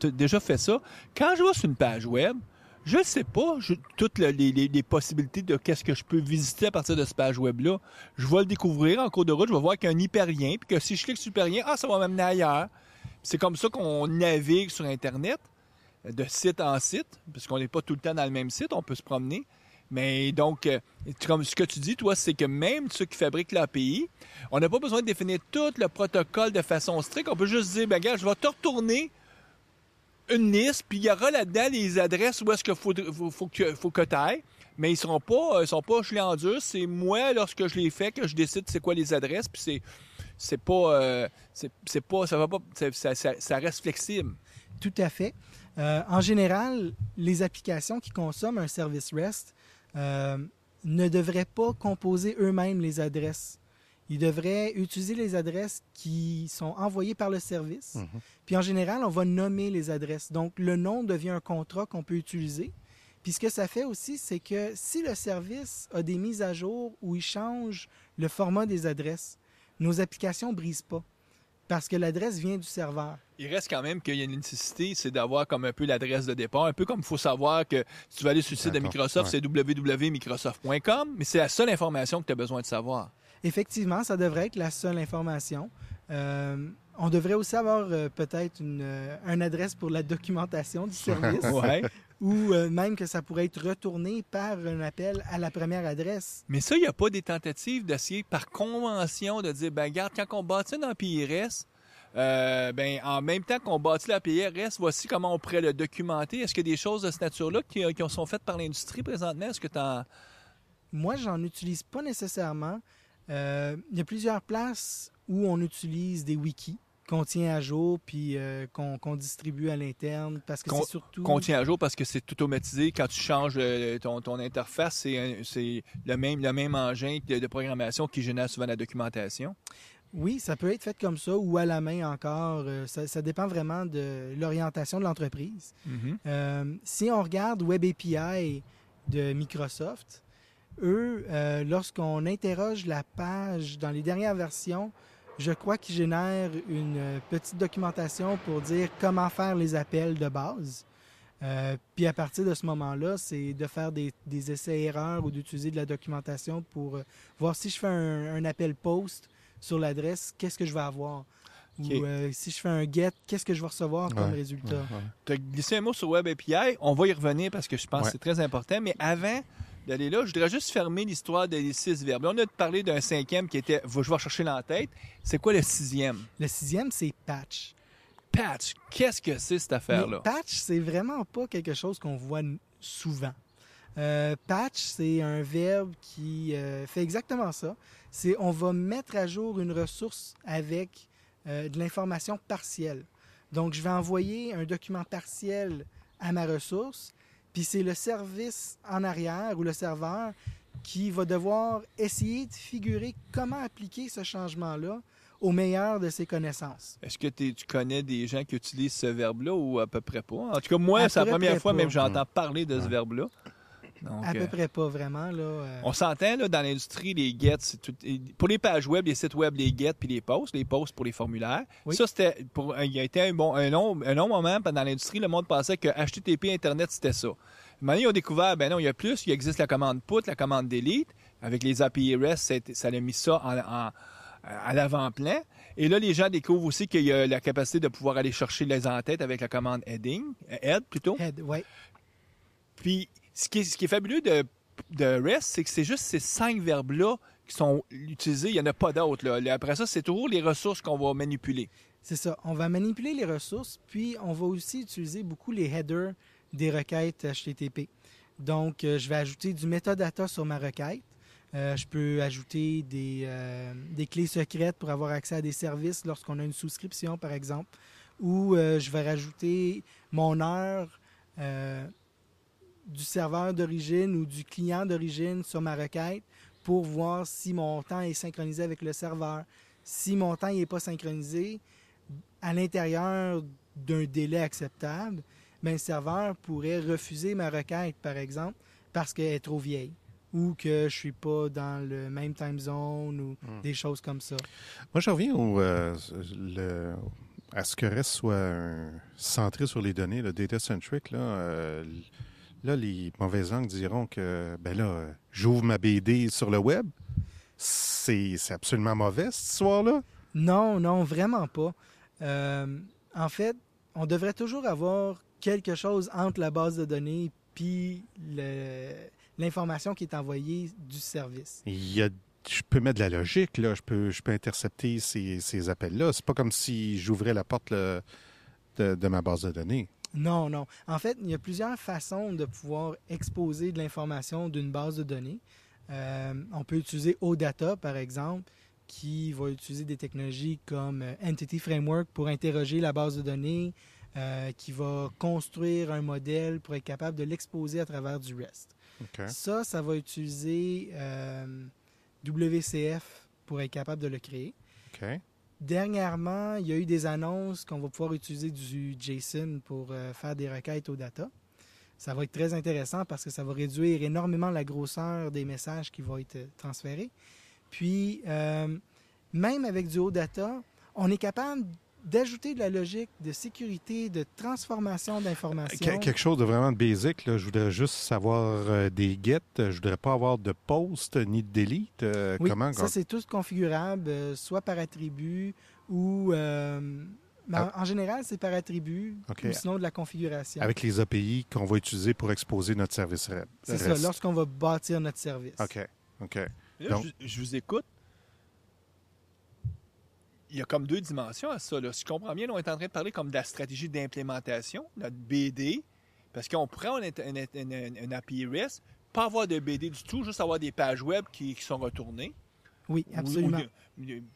déjà fait ça. Quand je vais sur une page web, je ne sais pas toutes les possibilités de qu'est-ce que je peux visiter à partir de cette page web-là. Je vais le découvrir en cours de route. Je vais voir qu'il y a un hyperlien, puis que si je clique sur l'hyperlien, ça va m'amener ailleurs. C'est comme ça qu'on navigue sur Internet, de site en site, parce qu'on n'est pas tout le temps dans le même site, on peut se promener. Mais donc, comme ce que tu dis, toi, c'est que même ceux qui fabriquent l'API, on n'a pas besoin de définir tout le protocole de façon stricte. On peut juste dire, regarde, je vais te retourner une liste, puis il y aura là-dedans les adresses où est-ce qu'il faut que tu ailles. Mais ils sont pas gelés en dur. C'est moi, lorsque je les fais, que je décide c'est quoi les adresses, puis ça reste flexible. Tout à fait. En général, les applications qui consomment un service REST ne devraient pas composer eux-mêmes les adresses. Ils devraient utiliser les adresses qui sont envoyées par le service. Puis en général, on va nommer les adresses. Donc, le nom devient un contrat qu'on peut utiliser. Puis ce que ça fait aussi, c'est que si le service a des mises à jour où il change le format des adresses, nos applications ne brisent pas parce que l'adresse vient du serveur. Il reste quand même qu'il y a une nécessité, c'est d'avoir comme un peu l'adresse de départ. Un peu comme il faut savoir que si tu vas aller sur le site de Microsoft, c'est www.microsoft.com, mais c'est la seule information que tu as besoin de savoir. Effectivement, ça devrait être la seule information. On devrait aussi avoir peut-être une adresse pour la documentation du service. Ouais. Ou même que ça pourrait être retourné par un appel à la première adresse. Mais ça, il n'y a pas des tentatives d'essayer par convention de dire, regarde, quand on bâtit un API REST, en même temps qu'on bâtit l'API REST, voici comment on pourrait le documenter. Est-ce qu'il y a des choses de cette nature-là qui sont faites par l'industrie présentement? Est-ce que tu en... Moi, j'en utilise pas nécessairement. Il y a plusieurs places où on utilise des wikis qu'on tient à jour puis qu'on distribue à l'interne parce que c'est surtout... Qu'on tient à jour parce que c'est tout automatisé. Quand tu changes ton interface, c'est le même engin de programmation qui génère souvent la documentation. Oui, ça peut être fait comme ça ou à la main encore. Ça dépend vraiment de l'orientation de l'entreprise. Si on regarde Web API de Microsoft, eux, lorsqu'on interroge la page dans les dernières versions, je crois qu'ils génèrent une petite documentation pour dire comment faire les appels de base. Puis à partir de ce moment-là, c'est de faire des essais-erreurs ou d'utiliser de la documentation pour voir si je fais un appel post sur l'adresse, qu'est-ce que je vais avoir? Okay. Ou si je fais un get, qu'est-ce que je vais recevoir comme résultat? Tu as glissé un mot sur Web API. On va y revenir parce que je pense que c'est très important. Mais avant d'aller là, je voudrais juste fermer l'histoire des 6 verbes. Là, on a parlé d'un 5e qui était « je vais chercher dans la tête ». C'est quoi le 6e? Le 6e, c'est « patch ». Patch, qu'est-ce que c'est cette affaire-là? Mais patch, c'est vraiment pas quelque chose qu'on voit souvent. Patch, c'est un verbe qui fait exactement ça. C'est on va mettre à jour une ressource avec de l'information partielle. Donc, je vais envoyer un document partiel à ma ressource, puis c'est le service en arrière ou le serveur qui va devoir essayer de figurer comment appliquer ce changement-là au meilleur de ses connaissances. Est-ce que tu connais des gens qui utilisent ce verbe-là ou à peu près pas? En tout cas, moi, c'est la première fois même que j'entends parler de ce verbe-là. Donc, à peu près pas, vraiment. Là, On s'entend, là, dans l'industrie, les gets, pour les pages web, les sites web, les gets puis les posts pour les formulaires. Oui. Ça, il y a été un long moment dans l'industrie, le monde pensait que HTTP Internet, c'était ça. Maintenant, ils ont découvert, ben non, il y a plus, il existe la commande put, la commande delete. Avec les API REST, ça a mis ça à l'avant-plan. Et là, les gens découvrent aussi qu'il y a la capacité de pouvoir aller chercher les en-têtes avec la commande head plutôt. Head, oui. Puis, ce qui est fabuleux de REST, c'est que c'est juste ces 5 verbes-là qui sont utilisés. Il n'y en a pas d'autres. Après ça, c'est toujours les ressources qu'on va manipuler. C'est ça. On va manipuler les ressources, puis on va aussi utiliser beaucoup les headers des requêtes HTTP. Donc, je vais ajouter du metadata sur ma requête. Je peux ajouter des clés secrètes pour avoir accès à des services lorsqu'on a une souscription, par exemple. Ou je vais rajouter mon heure du serveur d'origine ou du client d'origine sur ma requête pour voir si mon temps est synchronisé avec le serveur. Si mon temps n'est pas synchronisé, à l'intérieur d'un délai acceptable, bien, le serveur pourrait refuser ma requête, par exemple, parce qu'elle est trop vieille ou que je ne suis pas dans le même time zone ou des choses comme ça. Moi, je reviens à ce que REST soit centré sur les données, le data-centric. Là, les mauvais angles diront que, ben là, j'ouvre ma BD sur le web. C'est absolument mauvais, cette histoire-là? Non, vraiment pas. En fait, on devrait toujours avoir quelque chose entre la base de données puis l'information qui est envoyée du service. Je peux mettre de la logique, là. Je peux intercepter ces appels-là. C'est pas comme si j'ouvrais la porte de ma base de données. Non. En fait, il y a plusieurs façons de pouvoir exposer de l'information d'une base de données. On peut utiliser OData, par exemple, qui va utiliser des technologies comme Entity Framework pour interroger la base de données, qui va construire un modèle pour être capable de l'exposer à travers du REST. Okay. Ça va utiliser WCF pour être capable de le créer. Okay. Dernièrement, il y a eu des annonces qu'on va pouvoir utiliser du JSON pour faire des requêtes au data. Ça va être très intéressant parce que ça va réduire énormément la grosseur des messages qui vont être transférés. Puis, même avec du OData, on est capable d'ajouter de la logique de sécurité, de transformation d'informations. Quelque chose de vraiment basic, là. Je voudrais juste savoir des get. Je voudrais pas avoir de post ni de delete. Oui, ça, c'est tout configurable, soit par attribut ou... en général, c'est par attribut ou sinon de la configuration. Avec les API qu'on va utiliser pour exposer notre service REST. C'est ça, lorsqu'on va bâtir notre service. OK. Là, donc, je vous écoute. Il y a comme 2 dimensions à ça. Là. Si je comprends bien, là, on est en train de parler comme de la stratégie d'implémentation, notre BD, parce qu'on prend une API REST, pas avoir de BD du tout, juste avoir des pages web qui sont retournées. Oui, absolument.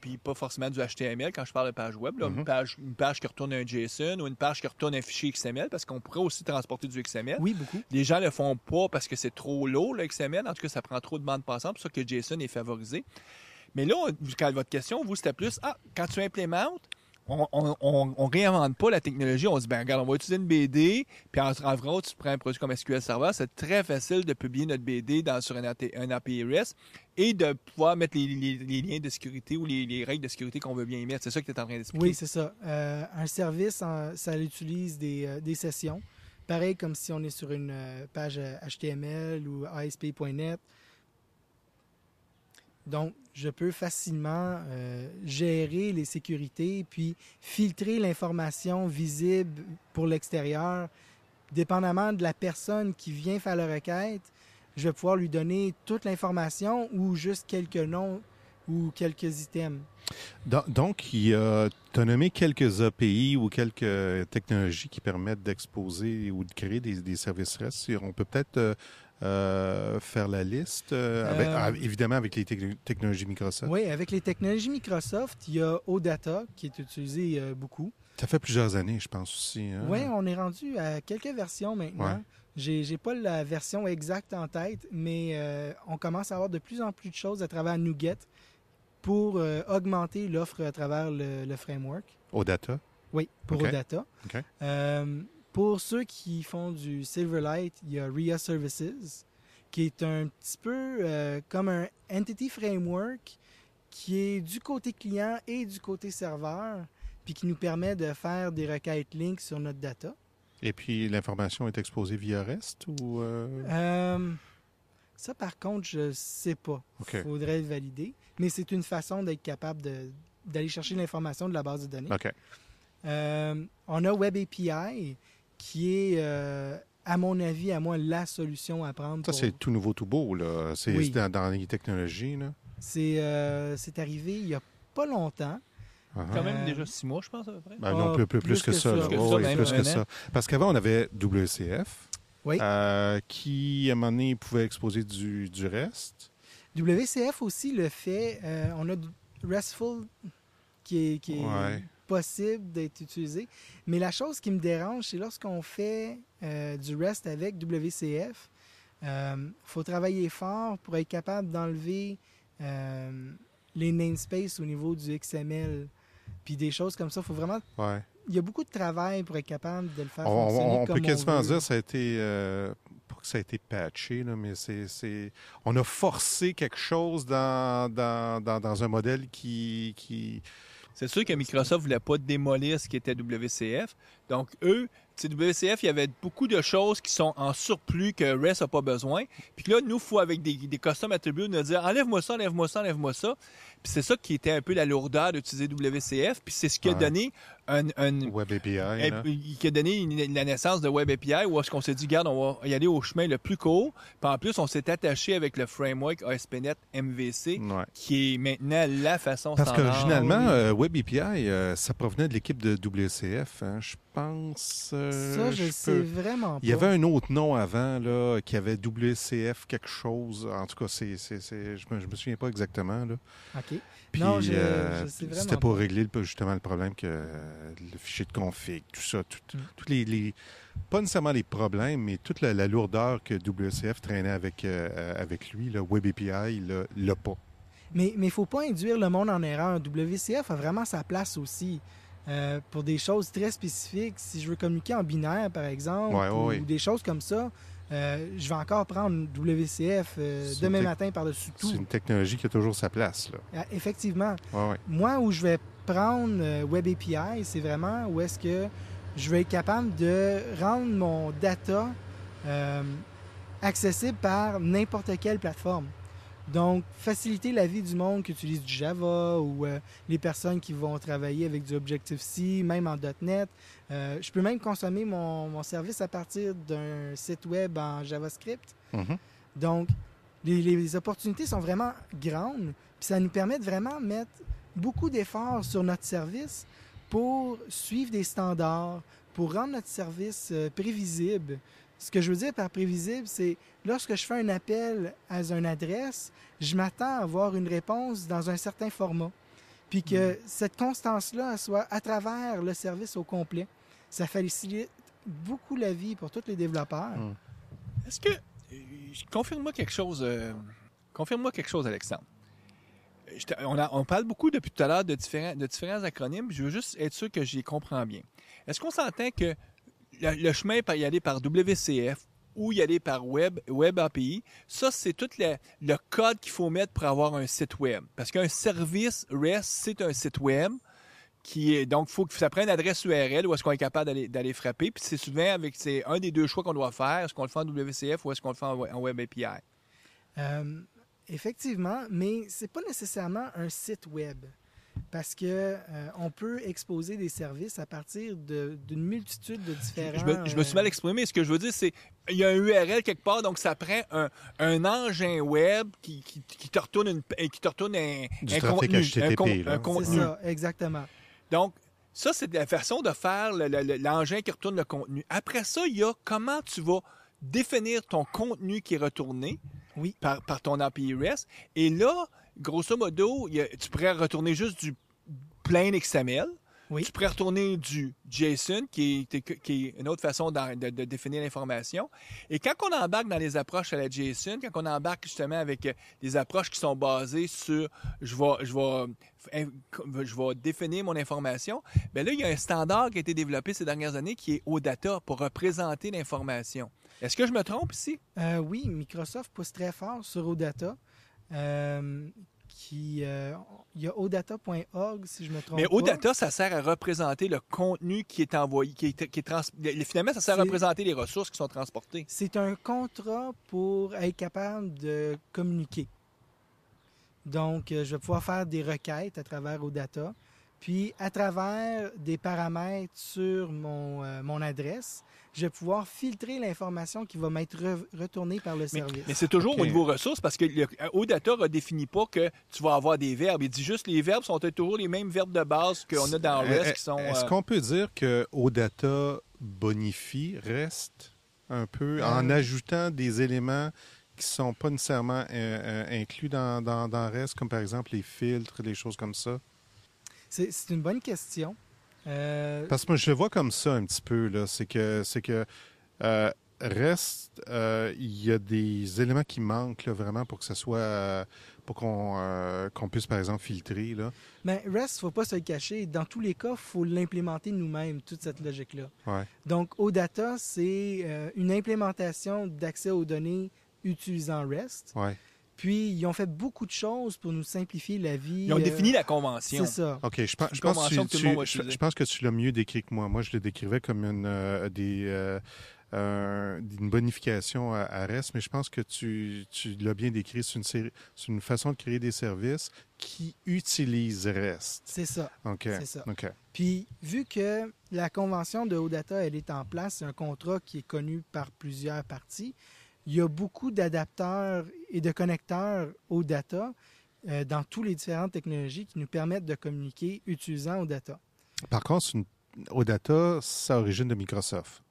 Puis pas forcément du HTML quand je parle de page web. Là, Mhm. une page qui retourne un JSON ou une page qui retourne un fichier XML parce qu'on pourrait aussi transporter du XML. Oui, beaucoup. Les gens le font pas parce que c'est trop lourd, le XML. En tout cas, ça prend trop de bande passante. C'est pour ça que JSON est favorisé. Mais là, quand votre question, vous, c'était plus, quand tu implémentes, on réinvente pas la technologie. On dit, ben regarde, on va utiliser une BD, puis en vrai, tu prends un produit comme SQL Server, c'est très facile de publier notre BD sur un API REST et de pouvoir mettre les liens de sécurité ou les règles de sécurité qu'on veut bien y mettre. C'est ça que tu es en train d'expliquer. Oui, c'est ça. Un service, ça utilise des sessions. Pareil comme si on est sur une page HTML ou ASP.NET. Donc, je peux facilement gérer les sécurités puis filtrer l'information visible pour l'extérieur. Dépendamment de la personne qui vient faire la requête, je vais pouvoir lui donner toute l'information ou juste quelques noms ou quelques items. Donc, tu as nommé quelques API ou quelques technologies qui permettent d'exposer ou de créer des services REST. On peut peut-être faire la liste, évidemment avec les technologies Microsoft. Oui, avec les technologies Microsoft, il y a OData qui est utilisé beaucoup. Ça fait plusieurs années, je pense aussi. Hein? Oui, on est rendu à quelques versions maintenant. Ouais. J'ai pas la version exacte en tête, mais on commence à avoir de plus en plus de choses à travers NuGet pour augmenter l'offre à travers le framework. OData. Oui, pour OK. OData. OK. Pour ceux qui font du Silverlight, il y a RIA Services, qui est un petit peu comme un Entity Framework qui est du côté client et du côté serveur, puis qui nous permet de faire des requêtes link sur notre data. Et puis, l'information est exposée via REST ou... Ça, par contre, je sais pas. OK. Il faudrait le valider. Mais c'est une façon d'être capable d'aller chercher l'information de la base de données. OK. On a Web API, qui est, à mon avis, la solution à prendre. Ça, c'est tout nouveau, tout beau, là. C'est Oui. dans les technologies, là. C'est arrivé il n'y a pas longtemps. Quand même déjà 6 mois, je pense, à peu près. Ben non, plus que ça. Là. Plus que Ouais, ça, ouais, même plus que un ça. an. Parce qu'avant, on avait WCF, Oui. qui, à un moment donné, pouvait exposer du REST. WCF aussi le fait. On a du RESTful qui est Ouais. possible d'être utilisé. Mais la chose qui me dérange, c'est lorsqu'on fait du REST avec WCF, faut travailler fort pour être capable d'enlever les namespaces au niveau du XML. Puis des choses comme ça. Faut vraiment. Ouais. Il y a beaucoup de travail pour être capable de le faire fonctionner On comme peut quasiment veut. dire que ça a été... pas que ça a été patché, là, mais on a forcé quelque chose dans un modèle qui... C'est sûr que Microsoft voulait pas démolir ce qui était WCF. Donc, eux, WCF, il y avait beaucoup de choses qui sont en surplus que REST n'a pas besoin. Puis là, nous, il faut, avec des custom attributes, nous dire enlève-moi ça, enlève-moi ça, enlève-moi ça. Puis c'est ça qui était un peu la lourdeur d'utiliser WCF. Puis c'est ce qui a Ouais. donné un Web API, là. qui a donné la naissance de Web API, où est-ce qu'on s'est dit, regarde, on va y aller au chemin le plus court. Puis en plus, on s'est attaché avec le framework ASP.NET MVC, Ouais. qui est maintenant la façon Parce standard. qu'originalement, Web API, ça provenait de l'équipe de WCF, hein, je pense. Ça, je sais vraiment pas. Il y avait un autre nom avant là, qui avait WCF quelque chose. En tout cas, je me souviens pas exactement. Là. OK. Puis, Non, je sais vraiment c'était pour pas. régler justement le problème que le fichier de config, tout ça, tous les pas nécessairement les problèmes, mais toute la lourdeur que WCF traînait avec lui, là, Web API, l'a pas. Mais il ne faut pas induire le monde en erreur. WCF a vraiment sa place aussi. Pour des choses très spécifiques. Si je veux communiquer en binaire, par exemple, ou des choses comme ça, je vais encore prendre WCF demain matin par-dessus tout. C'est une technologie qui a toujours sa place. Là. Effectivement. Ouais. Moi, où je vais prendre Web API, c'est vraiment où est-ce que je vais être capable de rendre mon data accessible par n'importe quelle plateforme. Donc, faciliter la vie du monde qui utilise du Java ou les personnes qui vont travailler avec du Objective-C, même en .NET. Je peux même consommer mon service à partir d'un site web en JavaScript. Mm-hmm. Donc, les opportunités sont vraiment grandes. Puis ça nous permet de vraiment mettre beaucoup d'efforts sur notre service pour suivre des standards, pour rendre notre service prévisible. Ce que je veux dire par prévisible, c'est lorsque je fais un appel à une adresse, je m'attends à avoir une réponse dans un certain format. Puis que cette constance-là soit à travers le service au complet. Ça facilite beaucoup la vie pour tous les développeurs. Est-ce que... confirme-moi quelque chose, Alexandre. On parle beaucoup depuis tout à l'heure de différents acronymes. Je veux juste être sûr que j'y comprends bien. Est-ce qu'on s'entend que le chemin pour y aller par WCF ou y aller par Web API, ça, c'est tout le code qu'il faut mettre pour avoir un site web. Parce qu'un service REST, c'est un site web donc, il faut que ça prenne une adresse URL où est-ce qu'on est capable d'aller frapper. Puis c'est souvent c'est un des deux choix qu'on doit faire. Est-ce qu'on le fait en WCF ou est-ce qu'on le fait en Web API? Effectivement, mais c'est pas nécessairement un site web. Parce que on peut exposer des services à partir d'une multitude de différents... Je me suis mal exprimé. Ce que je veux dire, c'est il y a un URL quelque part, donc ça prend un engin web qui te retourne un contenu. HTTP, un contenu. C'est ça, exactement. Donc, ça, c'est la façon de faire l'engin qui retourne le contenu. Après ça, il y a comment tu vas définir ton contenu qui est retourné par ton API REST. Et là, grosso modo, tu pourrais retourner juste du plain XML. Oui. Tu pourrais retourner du JSON, qui est une autre façon de définir l'information. Et quand on embarque dans les approches à la JSON, quand on embarque justement avec des approches qui sont basées sur je vais définir mon information, bien là, il y a un standard qui a été développé ces dernières années qui est OData pour représenter l'information. Est-ce que je me trompe ici? Oui, Microsoft pousse très fort sur OData. Il y a odata.org, si je me trompe Mais pas. OData, ça sert à représenter le contenu qui est envoyé, finalement, ça sert à représenter les ressources qui sont transportées. C'est un contrat pour être capable de communiquer. Donc, je vais pouvoir faire des requêtes à travers OData, puis à travers des paramètres sur mon adresse, je vais pouvoir filtrer l'information qui va m'être retournée par le service. Mais c'est toujours au niveau ressources parce que OData ne redéfinit pas que tu vas avoir des verbes. Il dit juste les verbes sont toujours les mêmes verbes de base qu'on a dans REST qui sont... Est-ce qu'on peut dire que OData bonifie REST un peu en ajoutant des éléments qui ne sont pas nécessairement inclus dans REST, comme par exemple les filtres, des choses comme ça? C'est une bonne question. Parce que moi, je le vois comme ça un petit peu, là. C'est que REST, il y a des éléments qui manquent là, vraiment pour que ça soit... pour qu'on puisse, par exemple, filtrer. Là. Mais REST, il ne faut pas se le cacher. Dans tous les cas, il faut l'implémenter nous-mêmes, toute cette logique-là. Ouais. Donc, OData, c'est une implémentation d'accès aux données utilisant REST. Ouais. Puis, ils ont fait beaucoup de choses pour nous simplifier la vie. Ils ont défini la convention. C'est ça. OK, je pense que tu l'as mieux décrit que moi. Moi, je le décrivais comme une bonification à REST, mais je pense que tu l'as bien décrit. C'est une façon de créer des services qui utilisent REST. C'est ça. OK. C'est ça. OK. Puis, vu que la convention de OData, elle est en place, c'est un contrat qui est connu par plusieurs parties, il y a beaucoup d'adapteurs et de connecteurs OData dans toutes les différentes technologies qui nous permettent de communiquer utilisant OData. Par contre, OData, ça origine de Microsoft.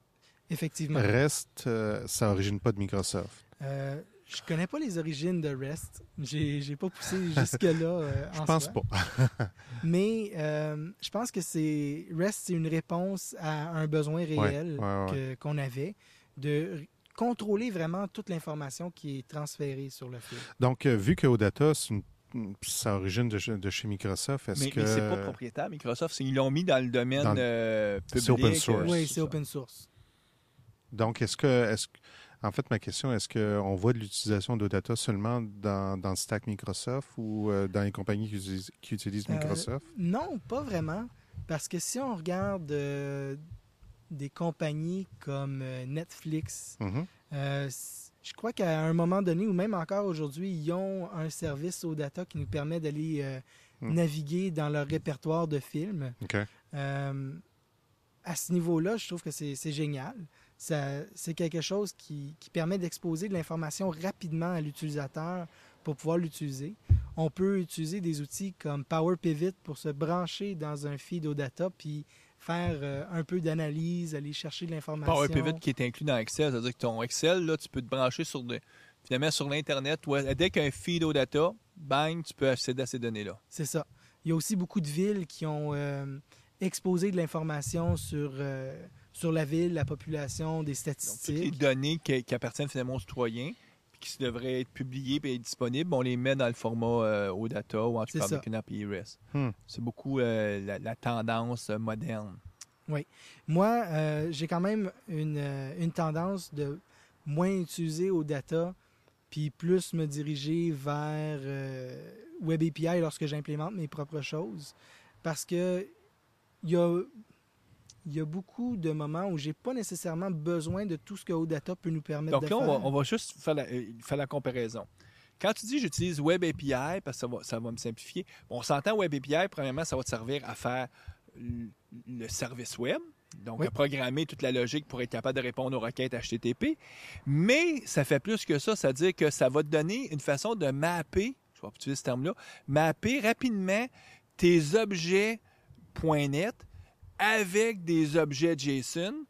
Effectivement. REST, ça origine pas de Microsoft. Je connais pas les origines de REST. J'ai pas poussé jusque-là Je pense pas. Mais je pense que REST, c'est une réponse à un besoin réel qu'on avait de contrôler vraiment toute l'information qui est transférée sur le fil. Donc, vu que OData, ça origine de chez Microsoft, mais c'est pas propriétaire, Microsoft. Ils l'ont mis dans le domaine public. C'est open source. Oui, c'est open source. Donc, en fait, ma question, est-ce qu'on voit de l'utilisation d'OData seulement dans le stack Microsoft ou dans les compagnies qui utilisent Microsoft? Non, pas vraiment. Parce que si on regarde des compagnies comme Netflix, je crois qu'à un moment donné, ou même encore aujourd'hui, ils ont un service OData qui nous permet d'aller naviguer dans leur répertoire de films. Okay. À ce niveau-là, je trouve que c'est génial. C'est quelque chose qui permet d'exposer de l'information rapidement à l'utilisateur pour pouvoir l'utiliser. On peut utiliser des outils comme Power Pivot pour se brancher dans un feed OData puis faire un peu d'analyse, aller chercher de l'information. Power Pivot qui est inclus dans Excel, c'est-à-dire que ton Excel, là, tu peux te brancher finalement sur l'Internet. Dès qu'il y a un feed OData, bang, tu peux accéder à ces données-là. C'est ça. Il y a aussi beaucoup de villes qui ont exposé de l'information sur la ville, la population, des Donc, toutes les statistiques. données qui appartiennent finalement aux citoyens, puis qui devraient être publiées et être disponibles, on les met dans le format OData ou en tout C'est cas ça. avec une API REST. Hmm. C'est beaucoup la tendance moderne. Moi, j'ai quand même une tendance de moins utiliser OData puis plus me diriger vers Web API lorsque j'implémente mes propres choses. Parce que il y a beaucoup de moments où j'ai pas nécessairement besoin de tout ce que OData peut nous permettre Donc de là, faire. on va juste faire la comparaison. Quand tu dis j'utilise Web API, parce que ça va me simplifier, on s'entend Web API, premièrement, ça va te servir à faire le service web, donc Oui. à programmer toute la logique pour être capable de répondre aux requêtes HTTP. Mais ça fait plus que ça, c'est-à-dire que ça va te donner une façon de mapper, je vais utiliser ce terme-là, mapper rapidement tes objets .NET avec des objets JSON.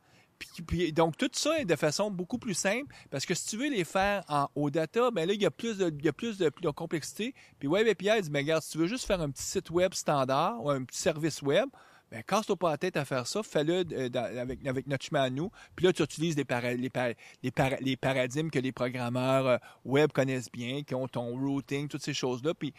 Donc, tout ça est de façon beaucoup plus simple parce que si tu veux les faire en OData, ben là, il y a plus de complexité. Puis Web API dit, ben, regarde, si tu veux juste faire un petit site web standard ou un petit service web, ben, casse-toi pas la tête à faire ça, fais-le avec notre chemin à nous. Puis là, tu utilises les paradigmes que les programmeurs web connaissent bien, qui ont ton routing, toutes ces choses-là. Puis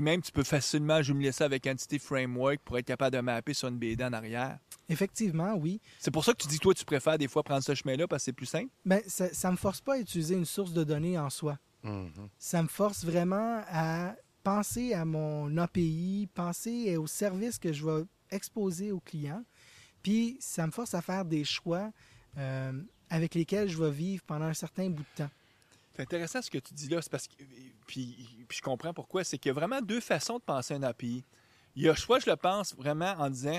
même, tu peux facilement jumeler ça avec Entity Framework pour être capable de mapper sur une BD en arrière. Effectivement, oui. C'est pour ça que tu dis que toi, tu préfères des fois prendre ce chemin-là parce que c'est plus simple? Ben, ça me force pas à utiliser une source de données en soi. Mhm. Ça me force vraiment à penser à mon API, penser aux services que je vais exposer aux clients. Puis, ça me force à faire des choix avec lesquels je vais vivre pendant un certain bout de temps. C'est intéressant ce que tu dis là, c'est parce que, puis je comprends pourquoi, c'est qu'il y a vraiment deux façons de penser un API. Il y a, soit je le pense vraiment en disant,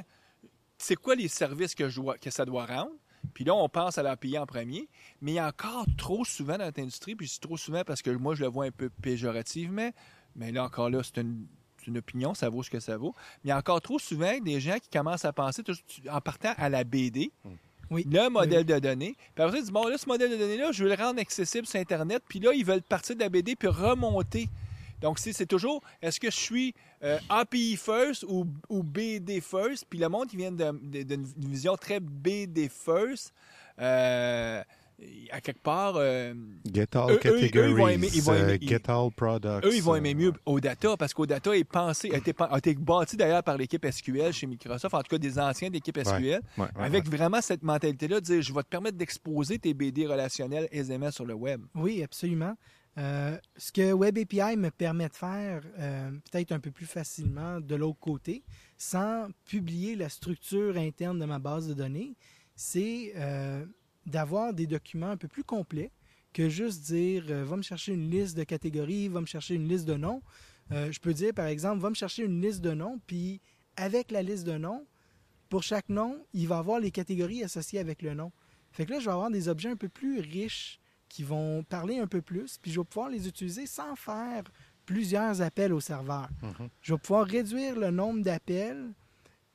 c'est quoi les services que ça doit rendre? Puis là, on pense à l'API en premier, mais il y a encore trop souvent dans notre industrie, puis c'est trop souvent parce que moi, je le vois un peu péjorativement, mais là, encore là, c'est une opinion, ça vaut ce que ça vaut. Mais il y a encore trop souvent des gens qui commencent à penser en partant à la BD, Oui. le modèle de données. Puis après, ils disent, bon, là, ce modèle de données-là, je veux le rendre accessible sur Internet. Puis là, ils veulent partir de la BD puis remonter. Donc, c'est toujours, est-ce que je suis API first ou BD first? Puis le monde, qui vient d'une vision très BD first, à quelque part... Get all eux, categories, ils vont aimer- get all products. eux, ils vont aimer mieux OData parce qu'OData est a été bâti d'ailleurs par l'équipe SQL chez Microsoft, en tout cas des anciens d'équipe SQL, avec vraiment cette mentalité-là de dire je vais te permettre d'exposer tes BD relationnels aisément sur le web. Oui, absolument. Ce que Web API me permet de faire peut-être un peu plus facilement de l'autre côté, sans publier la structure interne de ma base de données, c'est d'avoir des documents un peu plus complets que juste dire va me chercher une liste de catégories, va me chercher une liste de noms. Je peux dire, par exemple, va me chercher une liste de noms, puis avec la liste de noms, pour chaque nom, il va avoir les catégories associées avec le nom. Fait que là, je vais avoir des objets un peu plus riches qui vont parler un peu plus, puis je vais pouvoir les utiliser sans faire plusieurs appels au serveur. Mhm. Je vais pouvoir réduire le nombre d'appels,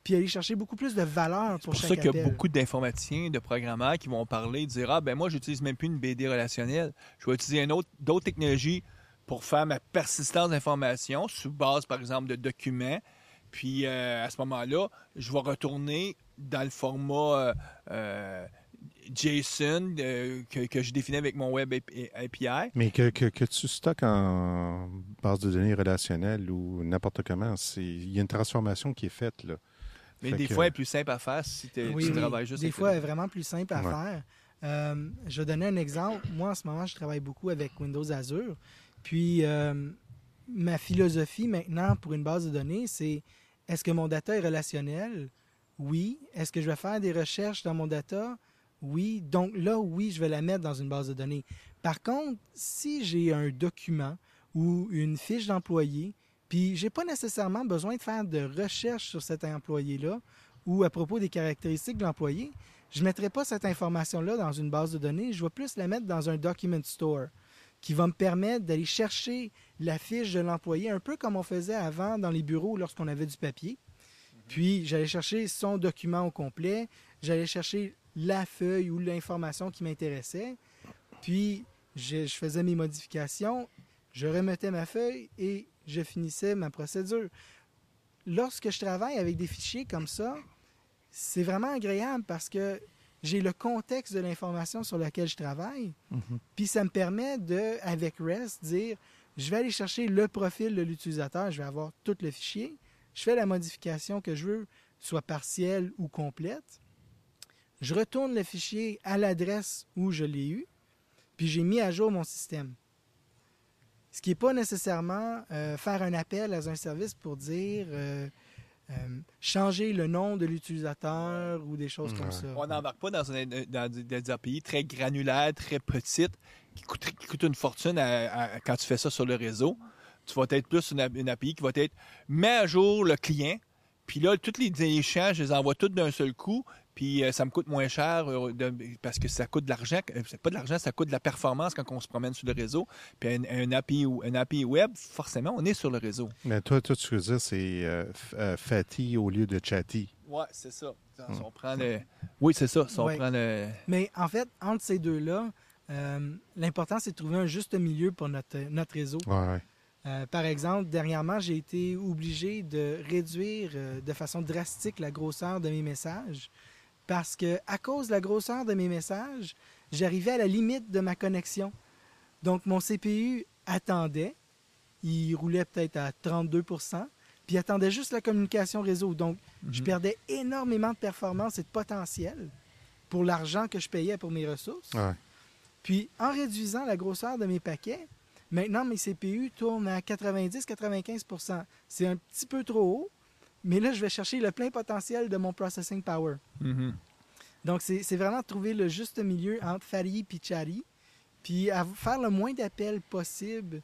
puis aller chercher beaucoup plus de valeur C'est pour pour chaque ça qu'il y a appel. beaucoup d'informaticiens, de programmeurs qui vont parler, dire ah ben moi j'utilise même plus une BD relationnelle, je vais utiliser d'autres technologies pour faire ma persistance d'information sur base par exemple de documents. Puis à ce moment-là, je vais retourner dans le format JSON que je définis avec mon Web API. Mais que tu stockes en base de données relationnelle ou n'importe comment, il y a une transformation qui est faite, là. Mais Fait des que- fois, elle est plus simple à faire si tu travailles juste Des avec fois, elle le- est vraiment plus simple à Ouais. faire. Je vais donner un exemple. Moi, en ce moment, je travaille beaucoup avec Windows Azure. Puis, ma philosophie maintenant pour une base de données, c'est est-ce que mon data est relationnel? Oui. Est-ce que je vais faire des recherches dans mon data? Oui. Donc là, oui, je vais la mettre dans une base de données. Par contre, si j'ai un document ou une fiche d'employé, puis j'ai pas nécessairement besoin de faire de recherche sur cet employé-là ou à propos des caractéristiques de l'employé, je ne mettrai pas cette information-là dans une base de données. Je vais plus la mettre dans un document store qui va me permettre d'aller chercher la fiche de l'employé, un peu comme on faisait avant dans les bureaux lorsqu'on avait du papier. Puis, j'allais chercher son document au complet, j'allais chercher la feuille ou l'information qui m'intéressait, puis je faisais mes modifications, je remettais ma feuille et je finissais ma procédure. Lorsque je travaille avec des fichiers comme ça, c'est vraiment agréable parce que j'ai le contexte de l'information sur laquelle je travaille, puis ça me permet de, avec REST, dire je vais aller chercher le profil de l'utilisateur, je vais avoir tout le fichier, je fais la modification que je veux, soit partielle ou complète, je retourne le fichier à l'adresse où je l'ai eu, puis j'ai mis à jour mon système. Ce qui n'est pas nécessairement faire un appel à un service pour dire changer le nom de l'utilisateur ou des choses comme ça. On n'embarque pas dans des API très granulaires, très petites, qui coûtent une fortune quand tu fais ça sur le réseau. Tu vas être plus une API qui va être mets à jour le client, puis là, tous les champs, je les envoie tous d'un seul coup, puis ça me coûte moins cher parce que ça coûte de l'argent. C'est pas de l'argent, ça coûte de la performance quand on se promène sur le réseau. Puis un API web, forcément, on est sur le réseau. Mais toi tu veux dire, c'est Fatty au lieu de Chatty. Oui, c'est ça. Si on prend le... Oui, c'est ça. Si on prend le... Mais en fait, entre ces deux-là, l'important, c'est de trouver un juste milieu pour notre réseau. Ouais. Par exemple, dernièrement, j'ai été obligé de réduire de façon drastique la grosseur de mes messages parce que à cause de la grosseur de mes messages, j'arrivais à la limite de ma connexion. Donc, mon CPU attendait. Il roulait peut-être à 32 %, puis il attendait juste la communication réseau. Donc, je perdais énormément de performance et de potentiel pour l'argent que je payais pour mes ressources. Ouais. Puis, en réduisant la grosseur de mes paquets, maintenant, mes CPU tournent à 90-95 %. C'est un petit peu trop haut, mais là, je vais chercher le plein potentiel de mon processing power. Donc, c'est vraiment trouver le juste milieu entre Fatty et Chatty, puis à faire le moins d'appels possible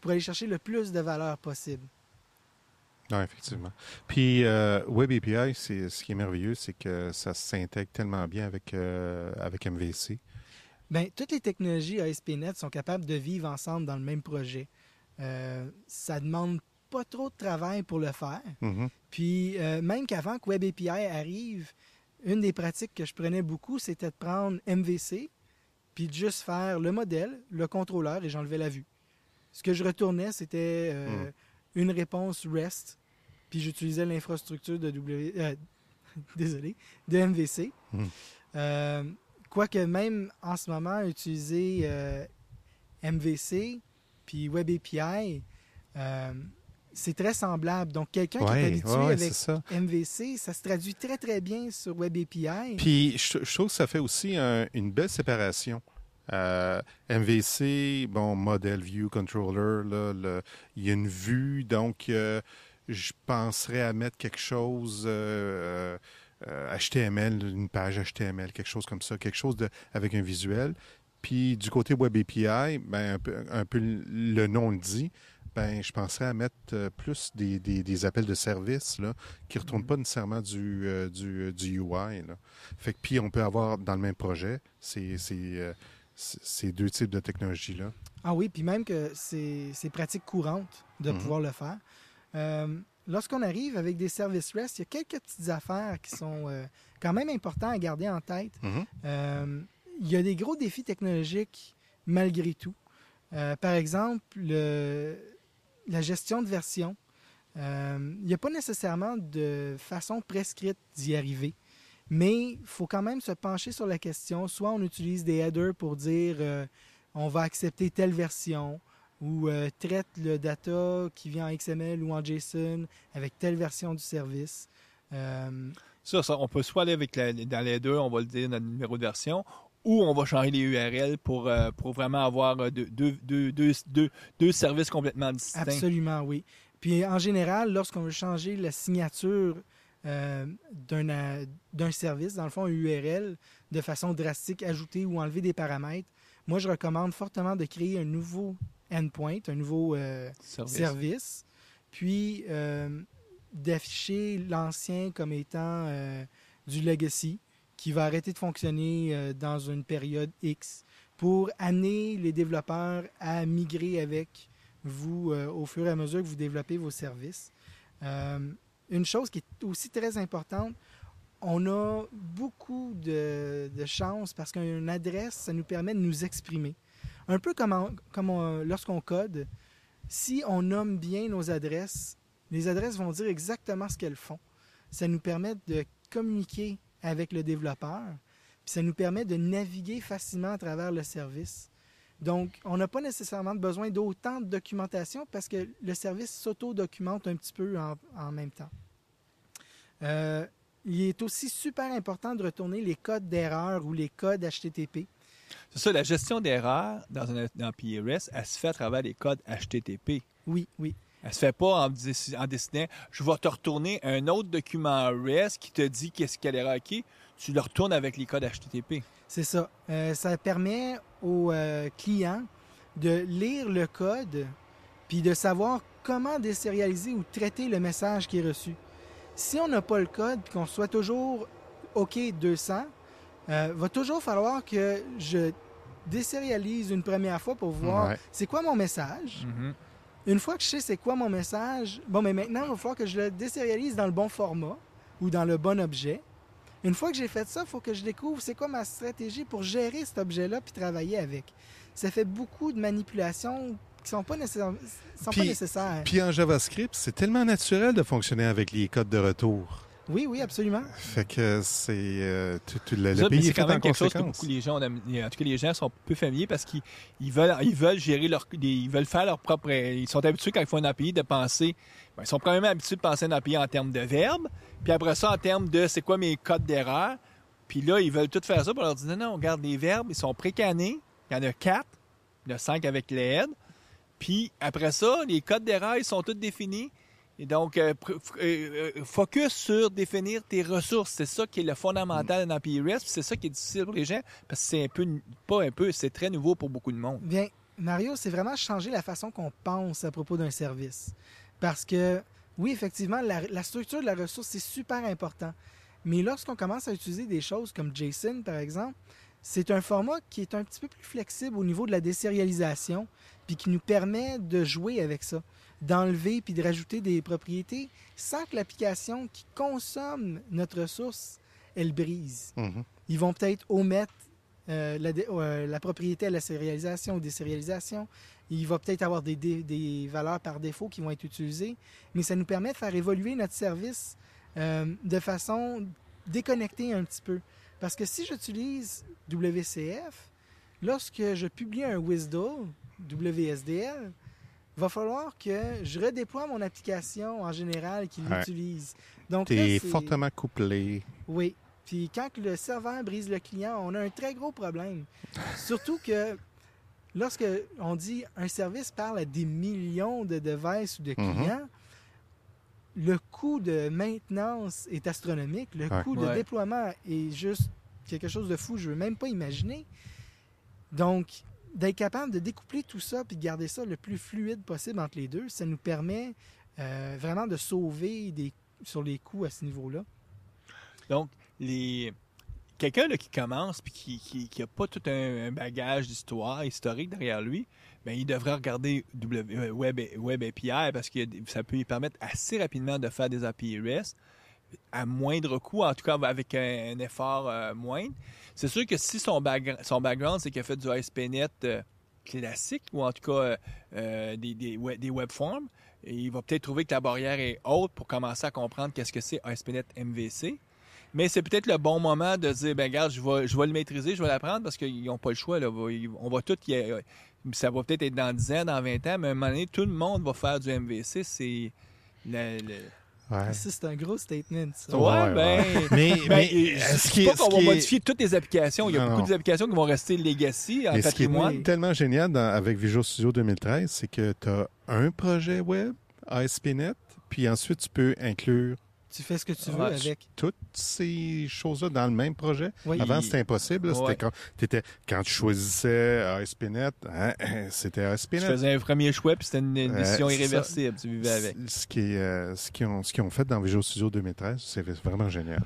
pour aller chercher le plus de valeur possible. Oui, effectivement. Puis Web API, ce qui est merveilleux, c'est que ça s'intègre tellement bien avec MVC. Bien, toutes les technologies ASP.NET sont capables de vivre ensemble dans le même projet. Ça demande pas trop de travail pour le faire. Puis, même qu'avant que Web API arrive, une des pratiques que je prenais beaucoup, c'était de prendre MVC, puis de juste faire le modèle, le contrôleur, et j'enlevais la vue. Ce que je retournais, c'était une réponse REST, puis j'utilisais l'infrastructure de MVC. Quoique même en ce moment, utiliser MVC puis Web API, c'est très semblable. Donc, quelqu'un qui est habitué avec MVC, ça se traduit très, très bien sur Web API. Puis, je trouve que ça fait aussi une belle séparation. MVC, Model View Controller, là, il y a une vue, donc je penserais à mettre quelque chose... HTML, une page HTML, quelque chose comme ça, quelque chose avec un visuel. Puis du côté Web API, un peu le nom le dit, je penserais à mettre plus des appels de service là, qui ne retournent pas nécessairement du UI. Là. Fait que puis on peut avoir dans le même projet ces deux types de technologies-là. Ah oui, puis même que c'est pratique courante de pouvoir le faire. Lorsqu'on arrive avec des services REST, il y a quelques petites affaires qui sont quand même importantes à garder en tête. Il y a des gros défis technologiques malgré tout. Par exemple, la gestion de version. Il n'y a pas nécessairement de façon prescrite d'y arriver, mais il faut quand même se pencher sur la question. Soit on utilise des headers pour dire on va accepter telle version, ou traite le data qui vient en XML ou en JSON avec telle version du service. Ça, on peut soit aller dans les deux, on va le dire, notre numéro de version, ou on va changer les URL pour vraiment avoir deux services complètement distincts. Absolument, oui. Puis en général, lorsqu'on veut changer la signature d'un service, dans le fond, un URL, de façon drastique, ajouter ou enlever des paramètres, moi, je recommande fortement de créer un nouveau endpoint, un nouveau service, puis d'afficher l'ancien comme étant du legacy qui va arrêter de fonctionner dans une période X. pour amener les développeurs à migrer avec vous au fur et à mesure que vous développez vos services. Une chose qui est aussi très importante, on a beaucoup de chance parce qu'une adresse, ça nous permet de nous exprimer. Un peu comme lorsqu'on code, si on nomme bien nos adresses, les adresses vont dire exactement ce qu'elles font. Ça nous permet de communiquer avec le développeur, puis ça nous permet de naviguer facilement à travers le service. Donc, on n'a pas nécessairement besoin d'autant de documentation parce que le service s'auto-documente un petit peu en même temps. Il est aussi super important de retourner les codes d'erreur ou les codes HTTP. C'est ça, la gestion d'erreurs dans un API REST, elle se fait à travers les codes HTTP. Oui, oui. Elle se fait pas en décidant « je vais te retourner un autre document REST qui te dit qu'est-ce qu'elle est OK ». Tu le retournes avec les codes HTTP. C'est ça. Ça permet aux clients de lire le code puis de savoir comment désérialiser ou traiter le message qui est reçu. Si on n'a pas le code et qu'on soit toujours OK 200, va toujours falloir que je désérialise une première fois pour voir c'est quoi mon message. Mm-hmm. Une fois que je sais c'est quoi mon message, bon, mais maintenant, il va falloir que je le désérialise dans le bon format ou dans le bon objet. Une fois que j'ai fait ça, il faut que je découvre c'est quoi ma stratégie pour gérer cet objet-là puis travailler avec. Ça fait beaucoup de manipulations qui ne sont pas nécessaires. Puis en JavaScript, c'est tellement naturel de fonctionner avec les codes de retour. Oui, oui, absolument. Fait que c'est... le pays est c'est fait quand même en quelque chose que conséquence. beaucoup les gens, en tout cas les gens sont peu familiers parce qu'ils veulent gérer ils veulent faire leur propre... Ils sont habitués quand ils font un API de penser... ils sont probablement habitués de penser un API en termes de verbes, puis après ça en termes de c'est quoi mes codes d'erreur. Puis là, ils veulent tout faire ça pour leur dire non, regarde, les verbes, ils sont précanés. Il y en a 4, il y en a 5 avec les heads. Puis après ça, les codes d'erreur, ils sont tous définis. Et donc, focus sur définir tes ressources. C'est ça qui est le fondamental d'un API REST. C'est ça qui est difficile pour les gens parce que c'est très nouveau pour beaucoup de monde. Bien, Mario, c'est vraiment changer la façon qu'on pense à propos d'un service. Parce que, oui, effectivement, la structure de la ressource, c'est super important. Mais lorsqu'on commence à utiliser des choses comme JSON, par exemple, c'est un format qui est un petit peu plus flexible au niveau de la désérialisation puis qui nous permet de jouer avec ça, d'enlever puis de rajouter des propriétés sans que l'application qui consomme notre ressource, elle brise. Mhm. Ils vont peut-être omettre la propriété à la sérialisation ou désérialisation. Il va peut-être avoir des valeurs par défaut qui vont être utilisées, mais ça nous permet de faire évoluer notre service de façon déconnectée un petit peu. Parce que si j'utilise WCF, lorsque je publie un WSDL, WSDL, il va falloir que je redéploie mon application en général qui l'utilise. Donc, tu es fortement couplé. Oui. Puis quand le serveur brise le client, on a un très gros problème. Surtout que lorsque on dit un service parle à des millions de devices ou de clients, le coût de maintenance est astronomique. Le coût de déploiement est juste quelque chose de fou. Je ne veux même pas imaginer. Donc, d'être capable de découpler tout ça puis de garder ça le plus fluide possible entre les deux, ça nous permet vraiment de sauver sur les coûts à ce niveau-là. Donc, quelqu'un qui commence et qui n'a pas tout un bagage d'histoire historique derrière lui, bien, il devrait regarder Web API parce que ça peut lui permettre assez rapidement de faire des API REST à moindre coût, en tout cas avec un effort moindre. C'est sûr que si son background, c'est qu'il a fait du ASP.NET classique ou en tout cas des webforms, il va peut-être trouver que la barrière est haute pour commencer à comprendre qu'est-ce que c'est ASP.NET MVC. Mais c'est peut-être le bon moment de dire, ben regarde, je vais le maîtriser, je vais l'apprendre parce qu'ils n'ont pas le choix. Là. On va tout... Ça va peut-être être dans 10 ans, dans 20 ans, mais à un moment donné, tout le monde va faire du MVC. C'est... Ça, c'est un gros statement, ça. Mais c'est pas qu'on va modifier toutes les applications. Il y a beaucoup d'applications qui vont rester legacy en patrimoine. Ce qui est tellement génial avec Visual Studio 2013, c'est que tu as un projet web, ASP.NET, puis ensuite tu peux inclure tu fais ce que tu veux avec. Toutes ces choses-là dans le même projet. Oui. Avant, c'était impossible. Là. C'était quand tu choisissais ASP.NET, c'était ASP.NET. Tu faisais un premier choix, puis c'était une décision irréversible. Tu vivais avec. Ce qu'ils ont fait dans Visual Studio 2013, c'est vraiment génial.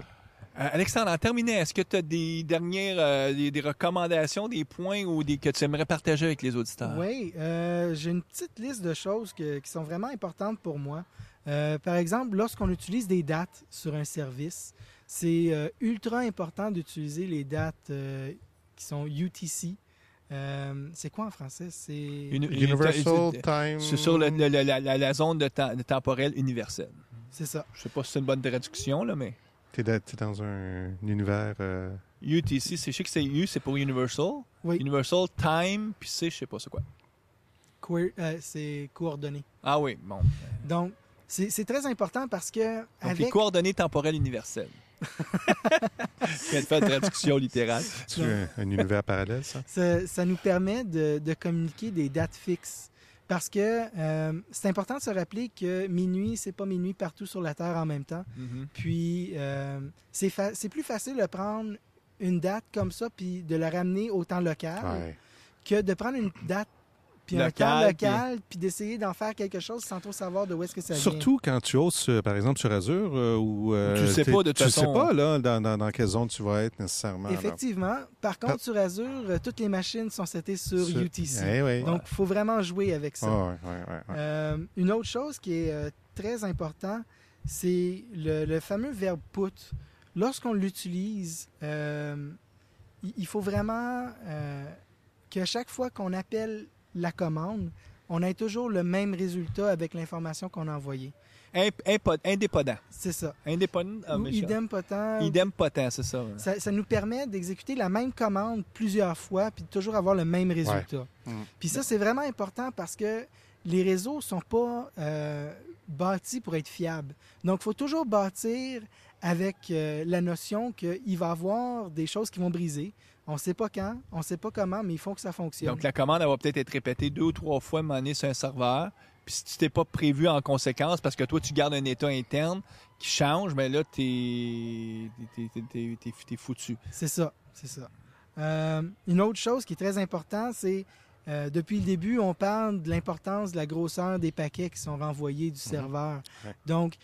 Alexandre, en terminant, est-ce que tu as des dernières des recommandations, des points que tu aimerais partager avec les auditeurs? Oui, j'ai une petite liste de choses qui sont vraiment importantes pour moi. Par exemple, lorsqu'on utilise des dates sur un service, c'est ultra important d'utiliser les dates qui sont UTC. C'est quoi en français? C'est Universal Time. C'est sur la zone de temporelle universelle. C'est ça. Je sais pas si c'est une bonne traduction, là, mais... T'es dans un univers... UTC, je sais que c'est U, c'est pour Universal. Oui. Universal Time, puis C, je sais pas c'est quoi. C'est coordonnées. Ah oui, bon. Donc, c'est très important parce que Donc, avec... les coordonnées temporelles universelles. Je viens de faire une traduction littérale. C'est un univers parallèle, ça? Ça nous permet de communiquer des dates fixes. Parce que c'est important de se rappeler que minuit, c'est pas minuit partout sur la Terre en même temps. Mhm. Puis, c'est plus facile de prendre une date comme ça puis de la ramener au temps local Ouais. que de prendre une date puis un Local, temps local puis d'essayer d'en faire quelque chose sans trop savoir de où est-ce que ça vient. Surtout quand tu hausses, par exemple, sur Azure, où Tu sais pas, de toute tu sais façon. pas là, dans quelle zone tu vas être nécessairement. là. Effectivement. Par contre, sur Azure, toutes les machines sont setées sur UTC. Eh oui. Donc, il faut vraiment jouer avec ça. Ouais. Une autre chose qui est très importante, c'est le fameux verbe put. Lorsqu'on l'utilise, il faut vraiment qu'à chaque fois qu'on appelle la commande, on ait toujours le même résultat avec l'information qu'on a envoyée. Indépendant. C'est ça. Indépendant. Ah, Ou mais ça- idempotent. Idempotent, c'est ça. Ouais. Ça nous permet d'exécuter la même commande plusieurs fois puis de toujours avoir le même résultat. Mm. Puis ça, c'est vraiment important parce que les réseaux ne sont pas bâtis pour être fiables. Donc, il faut toujours bâtir avec la notion qu'il va y avoir des choses qui vont briser. On ne sait pas quand, on ne sait pas comment, mais il faut que ça fonctionne. Donc, la commande, elle va peut-être être répétée 2 ou 3 fois à un moment donné sur un serveur. Puis si tu t'es pas prévu en conséquence, parce que toi, tu gardes un état interne qui change, mais là, t'es foutu. C'est ça, c'est ça. Une autre chose qui est très importante, c'est depuis le début, on parle de l'importance de la grosseur des paquets qui sont renvoyés du serveur. Ouais. Donc,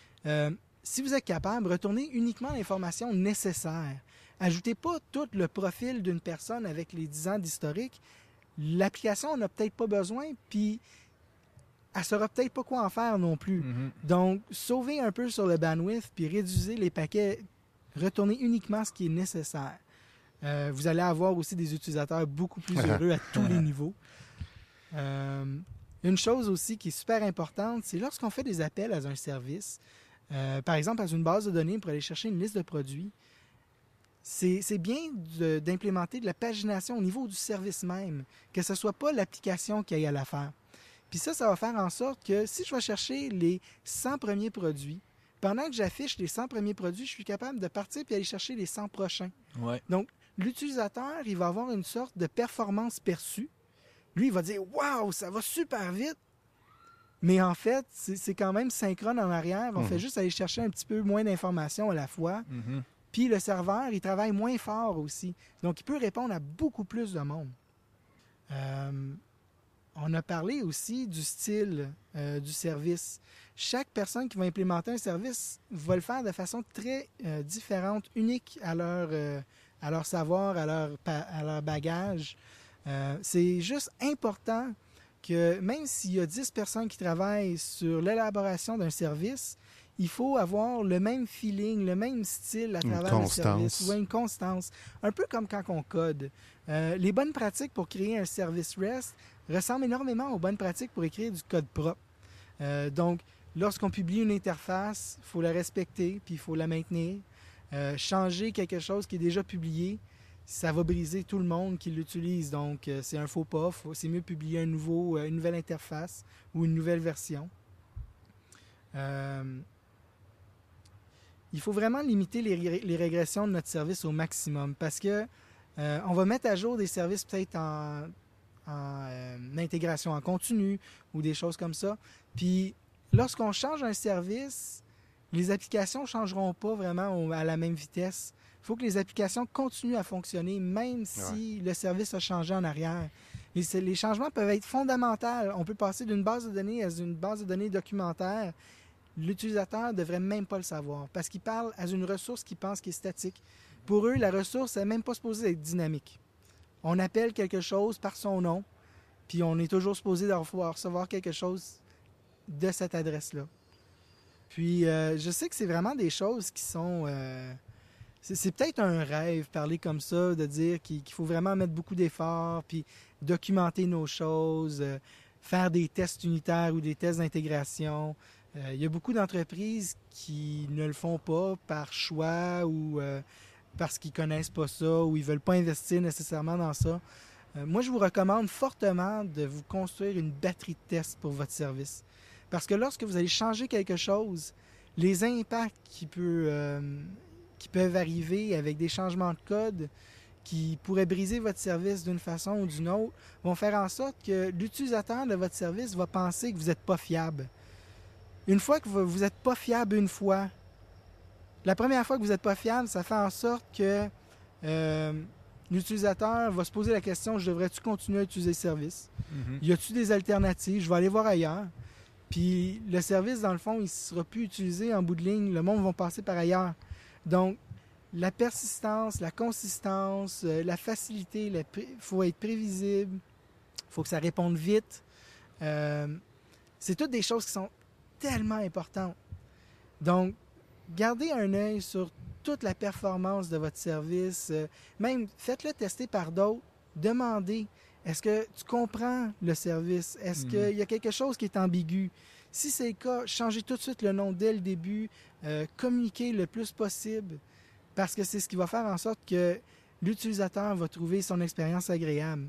si vous êtes capable, retournez uniquement l'information nécessaire. Ajoutez pas tout le profil d'une personne avec les 10 ans d'historique. L'application n'a peut-être pas besoin, puis elle saura peut-être pas quoi en faire non plus. Mhm. Donc, sauvez un peu sur le bandwidth, puis réduisez les paquets. Retournez uniquement ce qui est nécessaire. Vous allez avoir aussi des utilisateurs beaucoup plus heureux à tous les niveaux. Une chose aussi qui est super importante, c'est lorsqu'on fait des appels à un service, par exemple à une base de données pour aller chercher une liste de produits, c'est bien d'implémenter de la pagination au niveau du service même, que ce ne soit pas l'application qui aille à la faire. Puis ça va faire en sorte que si je vais chercher les 100 premiers produits, pendant que j'affiche les 100 premiers produits, je suis capable de partir puis aller chercher les 100 prochains. Ouais. Donc, l'utilisateur, il va avoir une sorte de performance perçue. Lui, il va dire « Wow, ça va super vite! » Mais en fait, c'est quand même synchrone en arrière. On fait juste aller chercher un petit peu moins d'informations à la fois. Mhm. Puis le serveur, il travaille moins fort aussi. Donc, il peut répondre à beaucoup plus de monde. On a parlé aussi du style du service. Chaque personne qui va implémenter un service va le faire de façon très différente, unique à leur savoir, à leur bagage. C'est juste important que même s'il y a 10 personnes qui travaillent sur l'élaboration d'un service, il faut avoir le même feeling, le même style à travers le service. Ou une constance. Un peu comme quand on code. Les bonnes pratiques pour créer un service REST ressemblent énormément aux bonnes pratiques pour écrire du code propre. Donc, lorsqu'on publie une interface, il faut la respecter, puis il faut la maintenir. Changer quelque chose qui est déjà publié, ça va briser tout le monde qui l'utilise. Donc, c'est un faux pas. C'est mieux publier une nouvelle interface ou une nouvelle version. Il faut vraiment limiter les régressions de notre service au maximum parce que on va mettre à jour des services peut-être en intégration en continu ou des choses comme ça. Puis, lorsqu'on change un service, les applications ne changeront pas vraiment à la même vitesse. Il faut que les applications continuent à fonctionner même si le service a changé en arrière. Les changements peuvent être fondamentaux. On peut passer d'une base de données à une base de données documentaire. l'utilisateur ne devrait même pas le savoir parce qu'il parle à une ressource qu'il pense qui est statique. Pour eux, la ressource n'est même pas supposée être dynamique. On appelle quelque chose par son nom, puis on est toujours supposé de recevoir quelque chose de cette adresse-là. Puis, je sais que c'est vraiment des choses qui sont... c'est peut-être un rêve, parler comme ça, de dire qu'il faut vraiment mettre beaucoup d'efforts, puis documenter nos choses, faire des tests unitaires ou des tests d'intégration. Il y a beaucoup d'entreprises qui ne le font pas par choix ou parce qu'ils ne connaissent pas ça ou ils ne veulent pas investir nécessairement dans ça. Moi, je vous recommande fortement de vous construire une batterie de tests pour votre service. Parce que lorsque vous allez changer quelque chose, les impacts qui peuvent arriver avec des changements de code qui pourraient briser votre service d'une façon ou d'une autre vont faire en sorte que l'utilisateur de votre service va penser que vous n'êtes pas fiable. Une fois que vous n'êtes pas fiable une fois, la première fois que vous n'êtes pas fiable, ça fait en sorte que l'utilisateur va se poser la question, je devrais-tu continuer à utiliser le service? Y a-t-il des alternatives? Je vais aller voir ailleurs. Puis le service, dans le fond, il ne sera plus utilisé en bout de ligne. Le monde va passer par ailleurs. Donc, la persistance, la consistance, la facilité, il faut être prévisible, il faut que ça réponde vite. C'est toutes des choses qui sont tellement importantes. Donc, gardez un œil sur toute la performance de votre service. Même, faites-le tester par d'autres. Demandez, est-ce que tu comprends le service? Est-ce qu'il y a quelque chose qui est ambigu? Si c'est le cas, changez tout de suite le nom dès le début. Communiquez le plus possible parce que c'est ce qui va faire en sorte que l'utilisateur va trouver son expérience agréable.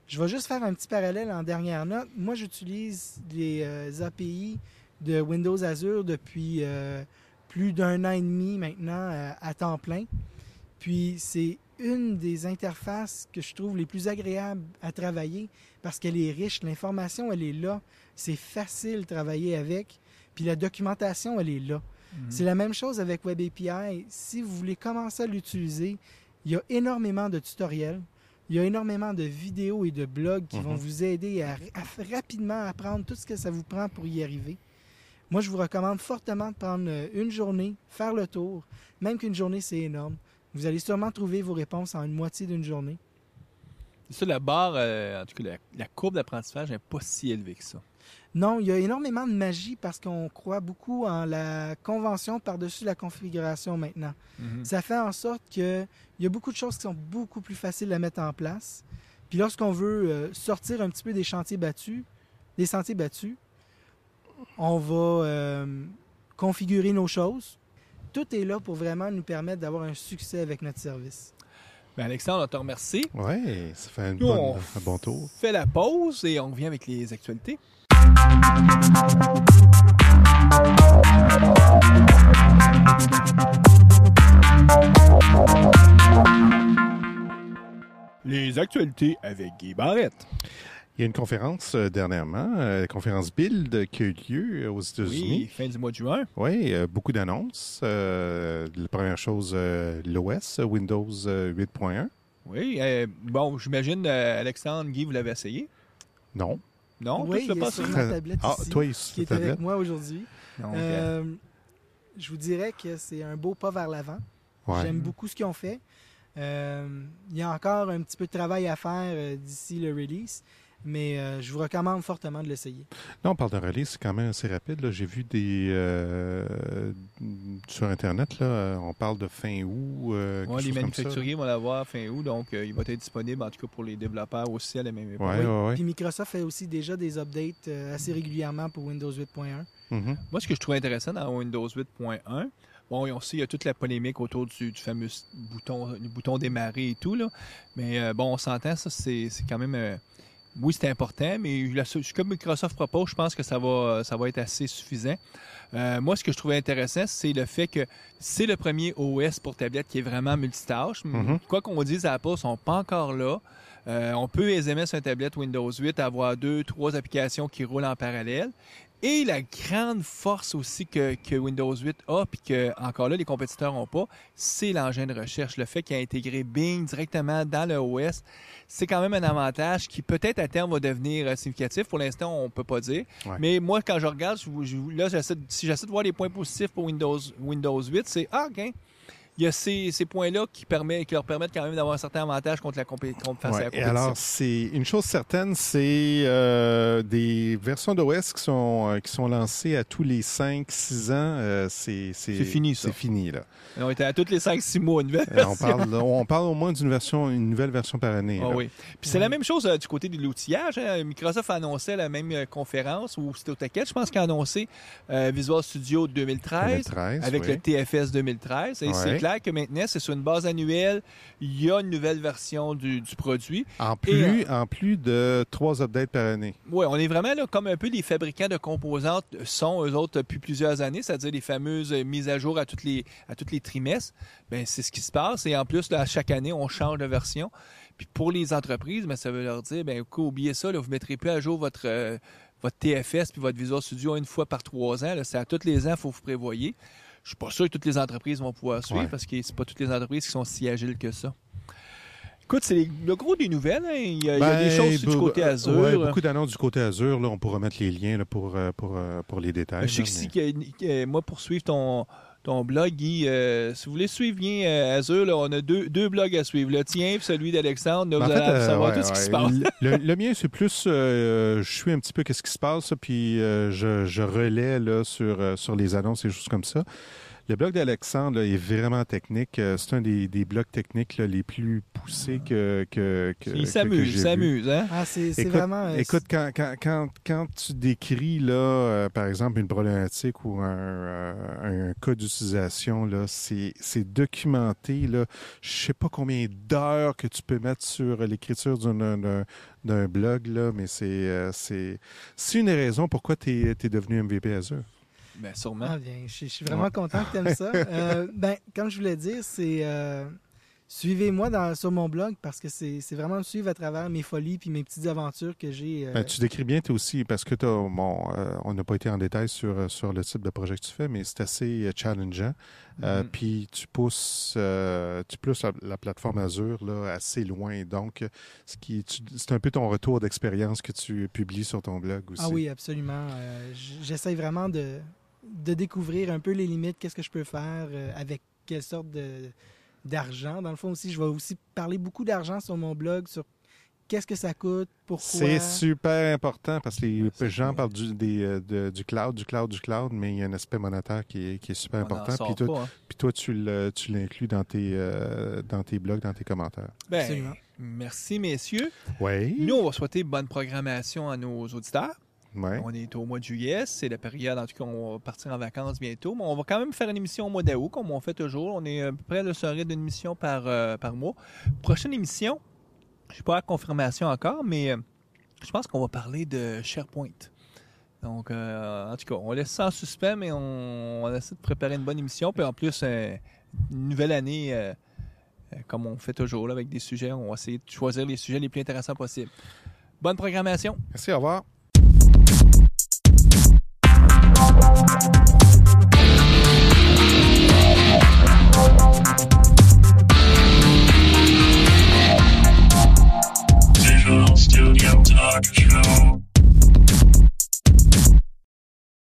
Je vais juste faire un petit parallèle en dernière note. Moi, j'utilise les API de Windows Azure depuis plus d'1 an et demi maintenant à temps plein. Puis, c'est une des interfaces que je trouve les plus agréables à travailler parce qu'elle est riche. L'information, elle est là. C'est facile de travailler avec. Puis la documentation, elle est là. C'est la même chose avec Web API. Si vous voulez commencer à l'utiliser, il y a énormément de tutoriels. Il y a énormément de vidéos et de blogs qui vont vous aider à rapidement apprendre tout ce que ça vous prend pour y arriver. Moi, je vous recommande fortement de prendre une journée, faire le tour. Même qu'une journée, c'est énorme. Vous allez sûrement trouver vos réponses en une moitié d'une journée. C'est ça, la barre, en tout cas, la courbe d'apprentissage n'est pas si élevée que ça. Non, il y a énormément de magie parce qu'on croit beaucoup en la convention par-dessus la configuration maintenant. Ça fait en sorte qu'il y a beaucoup de choses qui sont beaucoup plus faciles à mettre en place. Puis lorsqu'on veut sortir un petit peu des sentiers battus, on va configurer nos choses. Tout est là pour vraiment nous permettre d'avoir un succès avec notre service. Bien, Alexandre, on te remercie. Oui, ça fait un bon tour. On fait la pause et on revient avec les actualités. Les actualités avec Guy Barrette. Il y a une conférence dernièrement, la conférence Build qui a eu lieu aux États-Unis. Oui, fin du mois de juin. Oui, beaucoup d'annonces. La première chose, l'OS, Windows 8.1. Oui, bon, j'imagine, Alexandre, Guy, vous l'avez essayé? Non. Non, oui, toi, tu l'as il est pas sur essayé? ma tablette ici, toi, qui est avec moi aujourd'hui. Non, Je vous dirais que c'est un beau pas vers l'avant. Ouais. J'aime beaucoup ce qu'ils ont fait. Il y a encore un petit peu de travail à faire d'ici le release, mais je vous recommande fortement de l'essayer. Là, on parle de release, c'est quand même assez rapide. Là. J'ai vu sur Internet, là, on parle de fin août. les manufacturiers vont l'avoir fin août, donc il va être disponible en tout cas pour les développeurs aussi à la même époque. Ouais. Puis Microsoft fait aussi déjà des updates assez régulièrement pour Windows 8.1. Moi, ce que je trouve intéressant dans Windows 8.1, bon, on sait, il y a toute la polémique autour du fameux bouton démarrer et tout, là. Mais bon, on s'entend, ça, c'est quand même... oui, c'est important, mais comme Microsoft propose, je pense que ça va être assez suffisant. Moi, ce que je trouvais intéressant, c'est le fait que c'est le premier OS pour tablette qui est vraiment multitâche. Quoi qu'on dise, Apple ne sont pas encore là. On peut aisément sur une tablette Windows 8 avoir 2-3 applications qui roulent en parallèle. Et la grande force aussi que Windows 8 a, puis que encore là, les compétiteurs n'ont pas, c'est l'engin de recherche. Le fait qu'il a intégré Bing directement dans le OS, c'est quand même un avantage qui peut-être à terme va devenir significatif. Pour l'instant, on ne peut pas dire. Ouais. Mais moi, quand je regarde, là, si j'essaie de voir les points positifs pour Windows 8, c'est OK. Il y a ces points-là qui leur permettent quand même d'avoir un certain avantage contre la compétition. Et alors, c'est une chose certaine, c'est des versions d'OS qui sont lancées à tous les 5-6 ans. C'est fini, ça. C'est fini, là. On était à tous les 5-6 mois, une nouvelle version. On parle au moins une nouvelle version par année. Oh, oui. Puis c'est la même chose du côté de l'outillage. Hein. Microsoft a annoncé la même conférence, ou c'était au TechEd, je pense qu'il a annoncé Visual Studio 2013 avec le TFS 2013. Et c'est clair que maintenant, c'est sur une base annuelle, il y a une nouvelle version du produit. En plus de 3 updates par année. Oui, on est vraiment là comme un peu les fabricants de composantes sont, eux autres, depuis plusieurs années, c'est-à-dire les fameuses mises à jour à toutes les trimestres. Bien, c'est ce qui se passe. Et en plus, là, à chaque année, on change de version. Puis pour les entreprises, bien, ça veut leur dire, bien, oubliez ça, là, vous ne mettrez plus à jour votre TFS puis votre Visual Studio une fois par 3 ans. Là, c'est à tous les ans, il faut vous prévoyer. Je suis pas sûr que toutes les entreprises vont pouvoir suivre parce que c'est pas toutes les entreprises qui sont si agiles que ça. Écoute, c'est le gros des nouvelles. Hein. Il y a des choses aussi du côté Azure. Oui, beaucoup d'annonces du côté Azure. Là, on pourra mettre les liens là, pour les détails. Je sais que moi, pour suivre ton blog, Guy, si vous voulez suivre bien Azure, là, on a deux blogs à suivre. Le tien et celui d'Alexandre. Là, vous allez savoir tout ce qui se passe. Le mien, c'est plus je suis un petit peu qu'est-ce qui se passe, puis je relais là, sur les annonces et des choses comme ça. Le blog d'Alexandre là, est vraiment technique. C'est un des blogs techniques là, les plus poussés que il s'amuse, hein? Ah, c'est vraiment... Écoute, quand tu décris, là, par exemple, une problématique ou un cas d'utilisation, là, c'est documenté. Là, je sais pas combien d'heures que tu peux mettre sur l'écriture d'un blog, là, mais c'est une des raisons pourquoi tu es devenu MVP Azure. Bien, sûrement. Ah, bien, je suis vraiment content que tu aimes ça. Comme je voulais dire, c'est suivez-moi sur mon blog parce que c'est vraiment me suivre à travers mes folies puis mes petites aventures que j'ai. Tu décris bien toi aussi parce que on n'a pas été en détail sur le type de projet que tu fais, mais c'est assez challengeant. Puis tu pousses la plateforme Azure là, assez loin. Donc, c'est un peu ton retour d'expérience que tu publies sur ton blog aussi. Ah oui, absolument. J'essaie vraiment de découvrir un peu les limites, qu'est-ce que je peux faire, avec quelle sorte d'argent. Dans le fond aussi, je vais aussi parler beaucoup d'argent sur mon blog, sur qu'est-ce que ça coûte, pourquoi. C'est super important parce que les gens parlent du cloud, mais il y a un aspect monétaire qui est super important. Puis toi, tu l'inclus dans tes blogs, dans tes commentaires. Bien, absolument. Merci, messieurs. Oui. Nous, on va souhaiter bonne programmation à nos auditeurs. Ouais. On est au mois de juillet, c'est la période, en tout cas, on va partir en vacances bientôt, mais on va quand même faire une émission au mois d'août, comme on fait toujours. On est à peu près sur un rythme d'une émission par mois. Prochaine émission, je n'ai pas la confirmation encore, mais je pense qu'on va parler de SharePoint. Donc, en tout cas, on laisse ça en suspens, mais on essaie de préparer une bonne émission. Puis en plus, une nouvelle année, comme on fait toujours, là, avec des sujets, on va essayer de choisir les sujets les plus intéressants possibles. Bonne programmation. Merci, au revoir. Thank you.